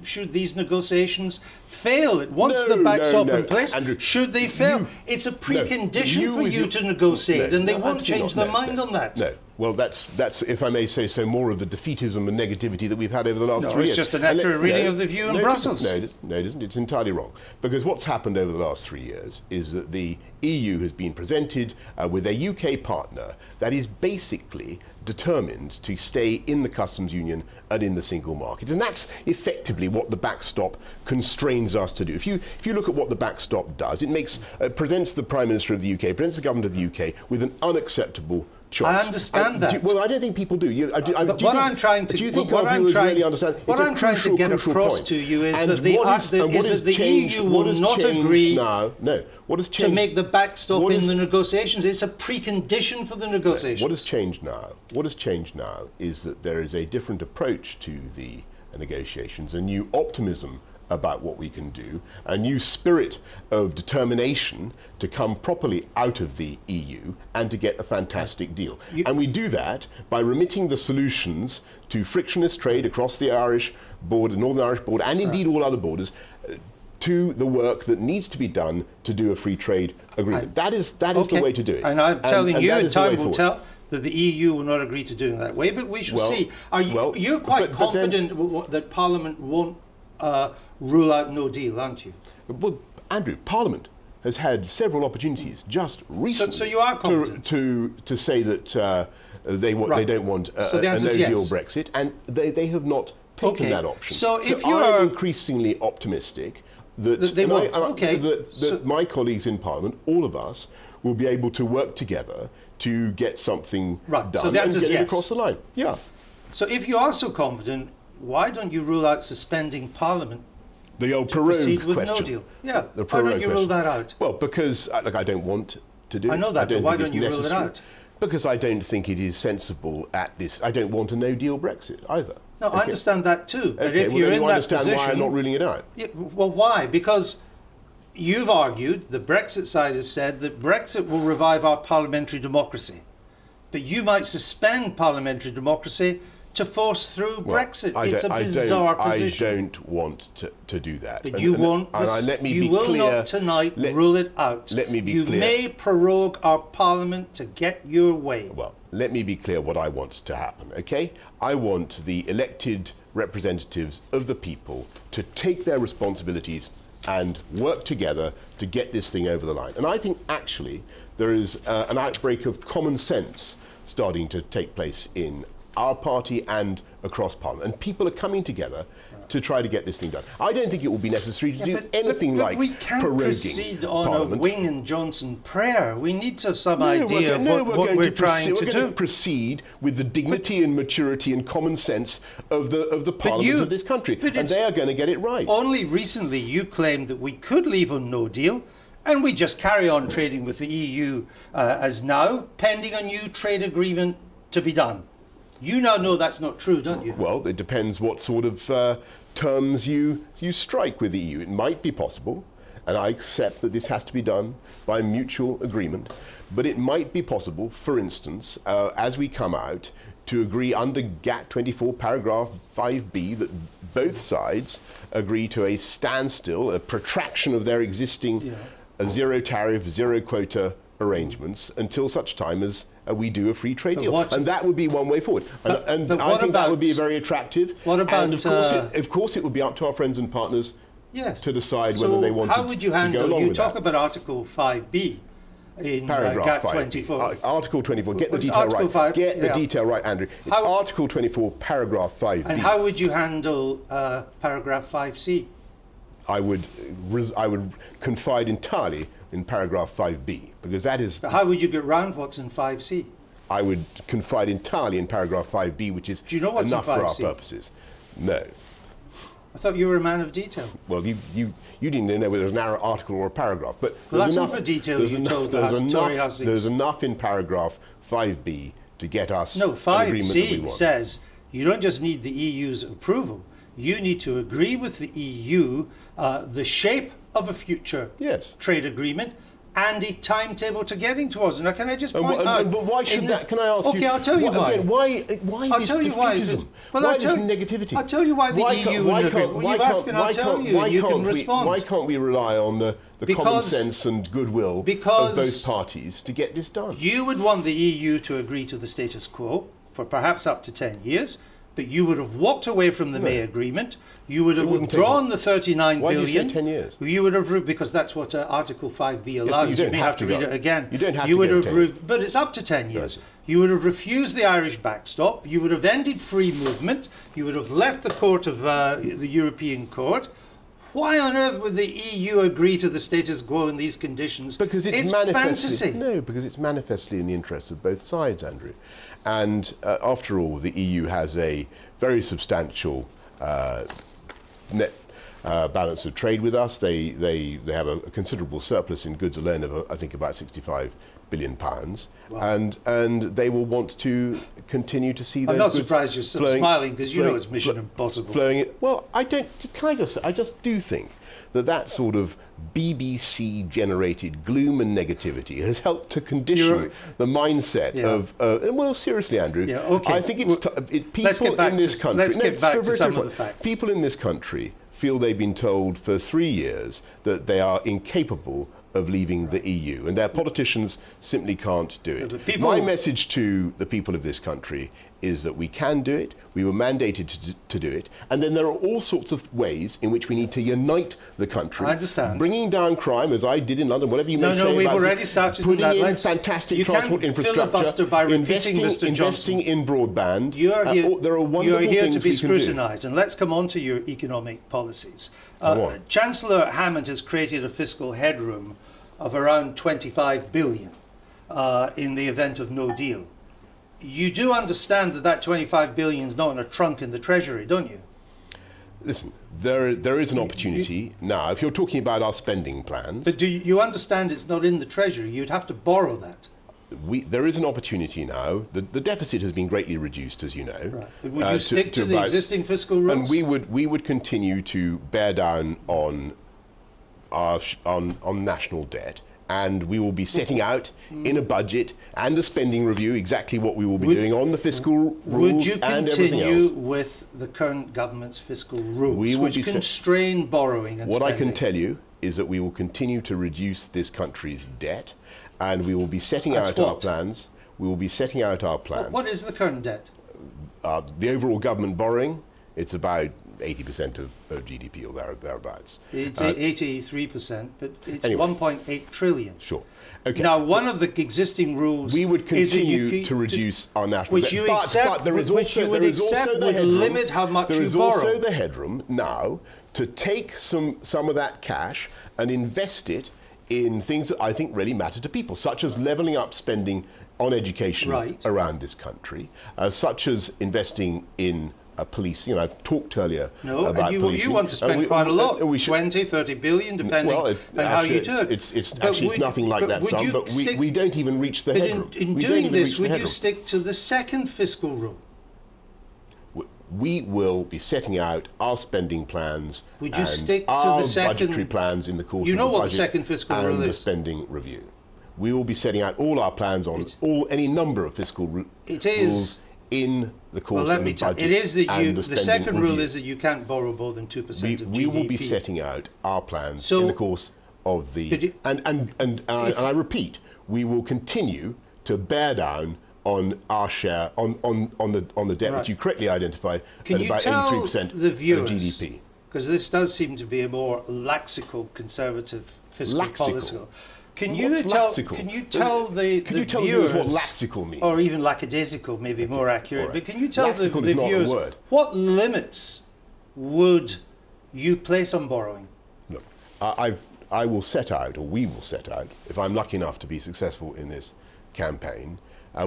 should these negotiations fail. It wants the backstop in place. Andrew, should they fail? It's a precondition for you to negotiate, and they won't change their mind on that. No. Well, that's, if I may say so, more of the defeatism and negativity that we've had over the last 3 years. It's just an accurate reading of the view in Brussels. No, it isn't. It's entirely wrong. Because what's happened over the last 3 years is that the EU has been presented with a UK partner that is basically determined to stay in the customs union and in the single market. And that's effectively what the backstop constrains us to do. If you look at what the backstop does, it presents the Prime Minister of the UK, presents the government of the UK with an unacceptable choice. I understand that. Well, I don't think people do. Do you think what our viewers really understand? What I'm trying to get across to you is that the EU will not agree to make the backstop in the negotiations. It's a precondition for the negotiations. What has changed now? What has changed now is that there is a different approach to the negotiations, a new optimism about what we can do, a new spirit of determination to come properly out of the EU and to get a fantastic deal. And we do that by remitting the solutions to frictionless trade across the Irish border, Northern Irish border, and indeed all other borders, to the work that needs to be done to do a free trade agreement. That is the way to do it. And I'm telling you, and time will tell, that the EU will not agree to doing it that way, but we shall Well, see. You're quite but then- confident that Parliament won't rule out no deal, aren't you? Well, Andrew, Parliament has had several opportunities just recently so you are confident? to say that they don't want So the a answer is no-deal yes. Brexit, and they have not taken Okay. that option. So if you I'm are- increasingly optimistic that They won't. Okay. that my colleagues in Parliament, all of us, will be able to work together to get something Right. done So the and answer is get it yes. across the line. Yeah. So if you are so confident, why don't you rule out suspending Parliament? The old proceed prorogue with question. no deal? Yeah. The Why don't prorogue you rule question. that out? Well, because I don't want to do it. I know that, but don't why think it's don't you rule it necessary. out? Because I don't think it is sensible at this. I don't want a no-deal Brexit either. No, I understand that too. But Okay, if well, you're then in you that understand position, why I'm not ruling it out. Yeah, well, why? Because you've argued, the Brexit side has said that Brexit will revive our parliamentary democracy. But you might suspend parliamentary democracy to force through Well, Brexit. I It's a don't- bizarre I position. don't want to do that. But you won't. Let me you be will clear. not tonight Let- rule it out. let me be you clear. may prorogue our parliament to get your way. Well, let me be clear what I want to happen, okay? I want the elected representatives of the people to take their responsibilities and work together to get this thing over the line. And I think actually there is an outbreak of common sense starting to take place in our party and across Parliament. And people are coming together to try to get this thing done. I don't think it will be necessary to do anything but like we can't proroguing proceed on Parliament. a Wing and Johnson prayer. We need to have some No, idea of what we're trying to We're do. going to proceed with the dignity and maturity and common sense of the Parliament of this country, but and they are going to get it right. Only recently you claimed that we could leave on no deal, and we just carry on trading with the EU as now, pending a new trade agreement to be done. You now know that's not true, don't you? Well, it depends what sort of terms you strike with the EU. It might be possible, and I accept that this has to be done by mutual agreement, but it might be possible, for instance, as we come out, to agree under GATT 24 paragraph 5b that both sides agree to a standstill, a protraction of their existing zero tariff, zero quota arrangements until such time as we do a free trade deal. And that would be one way forward. And but I what think that about- would be very attractive. what about, and of course it would be up to our friends and partners to decide so whether they wanted how would you to go handle, along you with talk that. about Article 5b in Paragraph GATT 5. 24. Article 24. Get the It's detail Article right. 5, Get the yeah. detail right, Andrew. It's How- Article 24, paragraph 5b. And how would you handle paragraph 5c? I would confide entirely in paragraph 5b, because that is... How would you get round what's in 5c? I would confide entirely in paragraph 5b, which is Do you know what's in enough for our 5C? purposes. No. I thought you were a man of detail. Well, you didn't know whether it was an article or a paragraph, but Well, there's that's enough, not the detail there's you enough, told there's us, Tory enough, Hussings. there's enough in paragraph 5b to get us No, an agreement that we 5c want. says you don't just need the EU's approval. You need to agree with the EU the shape of a future Yes. trade agreement and a timetable to getting towards it. Now, can I just And point out? but why should in that? Can I ask you? Okay, I'll tell you why. Again, why I'll this tell you why. defeatism? Well, why I'll tell this you- negativity? I'll tell you why the EU why wouldn't agree. Well, you've asked and I'll tell you, and you can respond. Why can't we rely on the common Because- sense and goodwill of because both parties to get this done? You would want the EU to agree to the status quo for perhaps up to 10 years, but you would have walked away from the May Agreement. You would have wouldn't take withdrawn long. the 39 Why do you billion. say 10 years? You would have, because that's what Article 5b allows. you don't may have have to to read go- it again. you don't have you to would go have 10 years. but it's up to 10 years. You would have refused the Irish backstop. You would have ended free movement. You would have left the court of the European Court. Why on earth would the EU agree to the status quo in these conditions? Because it's manifestly fantasy. no, because it's manifestly in the interests of both sides, Andrew. And after all, the EU has a very substantial net balance of trade with us. They have a considerable surplus in goods alone of I think about £65 billion, and they will want to continue to see those I'm not goods surprised you're smiling, because you know it's mission impossible. Flowing it. Well, I don't. Can I just? I just do think that sort of BBC-generated gloom and negativity has helped to condition the mindset of. Well, seriously, Andrew. Yeah, okay. I think it's let's get people back in this to- country. let's get it's back very to some of simple. the facts. People in this country feel they've been told for 3 years that they are incapable of leaving the EU, and their politicians simply can't do it. but people- My message to the people of this country is that we can do it, we were mandated to do it, and then there are all sorts of ways in which we need to unite the country. I understand. Bringing down crime, as I did in London, whatever you may say we've about it, already started putting that. in fantastic You transport can't infrastructure, filibuster by repeating Mr. investing in broadband. You're here, there are wonderful you're here things to be we can do. scrutinised, and let's come on to your economic policies. Come on. Chancellor Hammond has created a fiscal headroom of around 25 billion in the event of no deal. You do understand that that 25 billion is not in a trunk in the Treasury, don't you? Listen, there is an opportunity now. If you're talking about our spending plans, But do you understand it's not in the Treasury? You'd have to borrow that. there is an opportunity now. The deficit has been greatly reduced, as you know. Right. Would you stick to the about- existing fiscal rules? And we would continue to bear down on on national debt, and we will be setting out in a budget and a spending review exactly what we will be doing on the fiscal rules Would you and everything continue else. with the current government's fiscal rules, We will which be constrain borrowing and What I spending? can tell you is that we will continue to reduce this country's debt, and we will be setting That's out our what? plans. We will be setting out our plans. What is the current debt? The overall government borrowing, it's about 80% of GDP or thereabouts. It's 83%, but it's Anyway. 1.8 trillion. Sure. Okay. Now, one of the existing rules we would is that you continue keep to reduce our national which debt. you But accept, there is which also, you would there is accept also the would headroom. limit how much There you is borrow. also the headroom now to take some of that cash and invest it in things that I think really matter to people, such as levelling up spending on education Right. around this country, such as investing in police. You know, I've talked earlier No, about and you policing. want to spend quite a lot, we should, 20, 30 billion, depending well, on how you actually, do it. it's But actually would- it's nothing like that would sum, you but stick- we don't even reach the But headroom. in We don't doing even this, reach the would you headroom. stick to the second fiscal rule? We will be setting out our spending plans Would you and stick to our the second- budgetary plans in the course You of know the what the budget second fiscal and rule the is. spending review. We will be setting out all our plans on any number of fiscal It is- rules in the course Well, let of me the tell budget it is that and you. the The spending second rule review. is that you can't borrow more than 2% of GDP. We will be setting out our plans So- in the course of the But you- and I repeat, we will continue to bear down on our share on the debt, Right. which you correctly identify Can at you about tell 83% the viewers, of GDP. because this does seem to be a more laxical conservative fiscal Laxical? policy. Can What's you tell? laxical? Can you tell the Can the you tell the viewers viewers what laxical means? or even lackadaisical, maybe more accurate? all right. But can you tell the Laxical is not a viewers word. what limits would you place on borrowing? Look, I will set out, or we will set out, if I'm lucky enough to be successful in this campaign,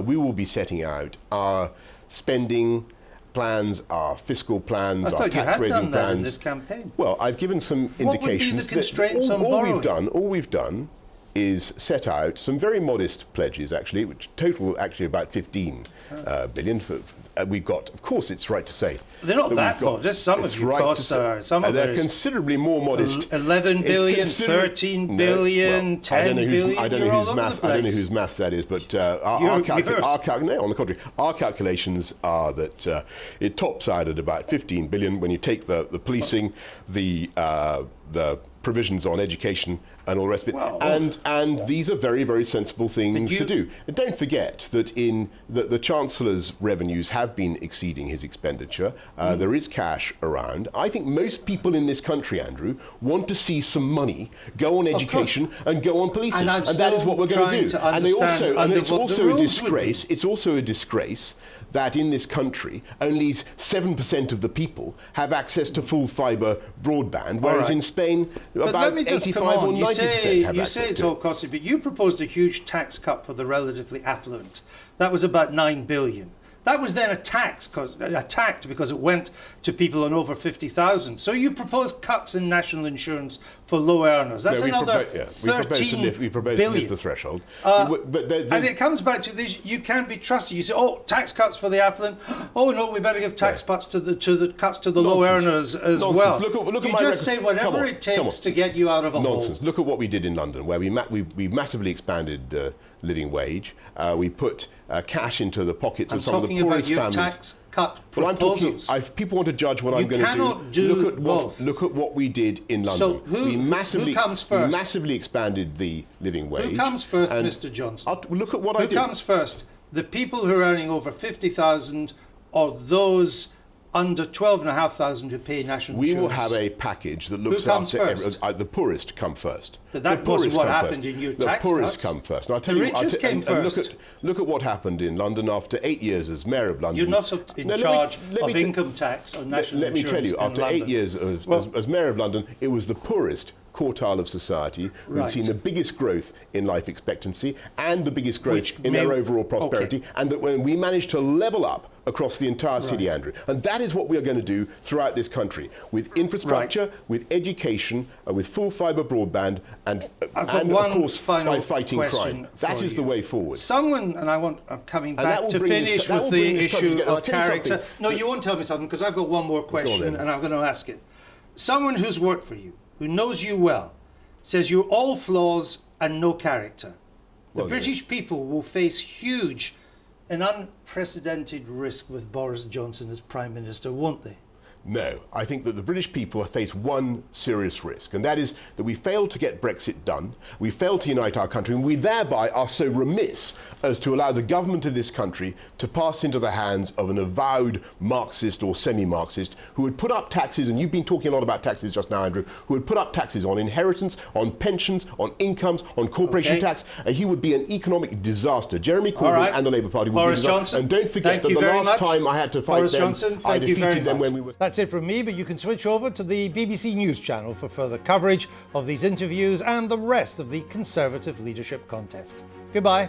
we will be setting out our spending plans, our fiscal plans, I our thought you tax had raising done that plans. in this campaign. Well, I've given some What would be the indications constraints that on borrowing? all we've done is set out some very modest pledges, actually, which total actually about 15 billion. We've got, of course, it's right to say. They're not we've that got- modest. Some it's of your right to costs say- are. Some of they're it is considerably more modest. 11 It's billion, consider- 13 No, billion, well, 10 billion. I don't You're know all whose over the math. I don't know place. whose math that is, but Yours. no, on the contrary, our calculations are that it tops out at about 15 billion when you take the policing, the provisions on education and all the rest of it. Well, and these are very, very sensible things to do. And don't forget that the Chancellor's revenues have been exceeding his expenditure. There is cash around. I think most people in this country, Andrew, want to see some money go on education and go on policing. And I'm that is what we're going trying to do. to And understand under it's what the also a rules would be. disgrace. It's also a disgrace that in this country only 7% of the people have access to full fibre broadband, whereas right. in Spain But about let me just 85 come on. or 90% have you access say it's to all it. costly, but you proposed a huge tax cut for the relatively affluent. That was about 9 billion. That was then attacked because it went to people on over 50,000. So you proposed cuts in national insurance for low earners. That's No, another we proposed to 13 lift, we proposed billion. to lift the threshold. And it comes back to this: you can't be trusted. You say, "Oh, tax cuts for the affluent." Oh no, we better give tax cuts to the cuts to the low Nonsense. earners as Nonsense. well. Look at you my just record. say whatever Come on, it come takes on. to get you out of a Nonsense. hole. Look at what we did in London, where we massively expanded the living wage. We put cash into the pockets I'm of some of the talking about poorest your families. tax cut Well, I'm talking. proposals. If people want to judge what I'm You going to cannot do. do Look at both. Look at what we did in London. So who comes first? We massively expanded the living wage. Who comes first, and Mr. Johnson? Look at what I Who did. comes first? The people who are earning over 50,000 or those under 12,500 who pay national We insurance? will have a package that looks comes after first? the poorest come first. But that The poorest wasn't what come happened first. in your The tax poorest cuts. come first. Now, I'll tell The you, richest came first. Look at what happened in London after 8 years as mayor of London. You're not in charge of te- income tax or national Let me insurance tell you, in after London. 8 years as mayor of London, it was the poorest quartile of society who'd Right. seen the biggest growth in life expectancy and the biggest growth Which in their may- overall prosperity, okay. and that when we managed to level up across the entire city, Andrew. And that is what we are going to do throughout this country, with infrastructure, with education, with full fibre broadband, and one of course final by fighting question crime. That for is the you. way forward. Someone, and I'm coming that back will to bring this- finish that with will bring the this country issue together. I'll of tell you character. something. No, you won't tell me something because I've got one more question then. and I'm going to ask it. Someone who's worked for you, who knows you well, says you're all flaws and no character. The Well, British people will face huge and unprecedented risk with Boris Johnson as Prime Minister, won't they? No, I think that the British people face one serious risk, and that is that we failed to get Brexit done, we failed to unite our country, and we thereby are so remiss as to allow the government of this country to pass into the hands of an avowed Marxist or semi-Marxist who would put up taxes, and you've been talking a lot about taxes just now, Andrew, who would put up taxes on inheritance, on pensions, on incomes, on corporation tax. He would be an economic disaster. Jeremy Corbyn and the Labour Party would Boris be a disaster. Johnson, And don't forget thank that you the very last much. time I had to fight Boris them, Johnson, I thank you very defeated them much. when we were... That's it from me, but you can switch over to the BBC News channel for further coverage of these interviews and the rest of the Conservative Leadership Contest. Goodbye.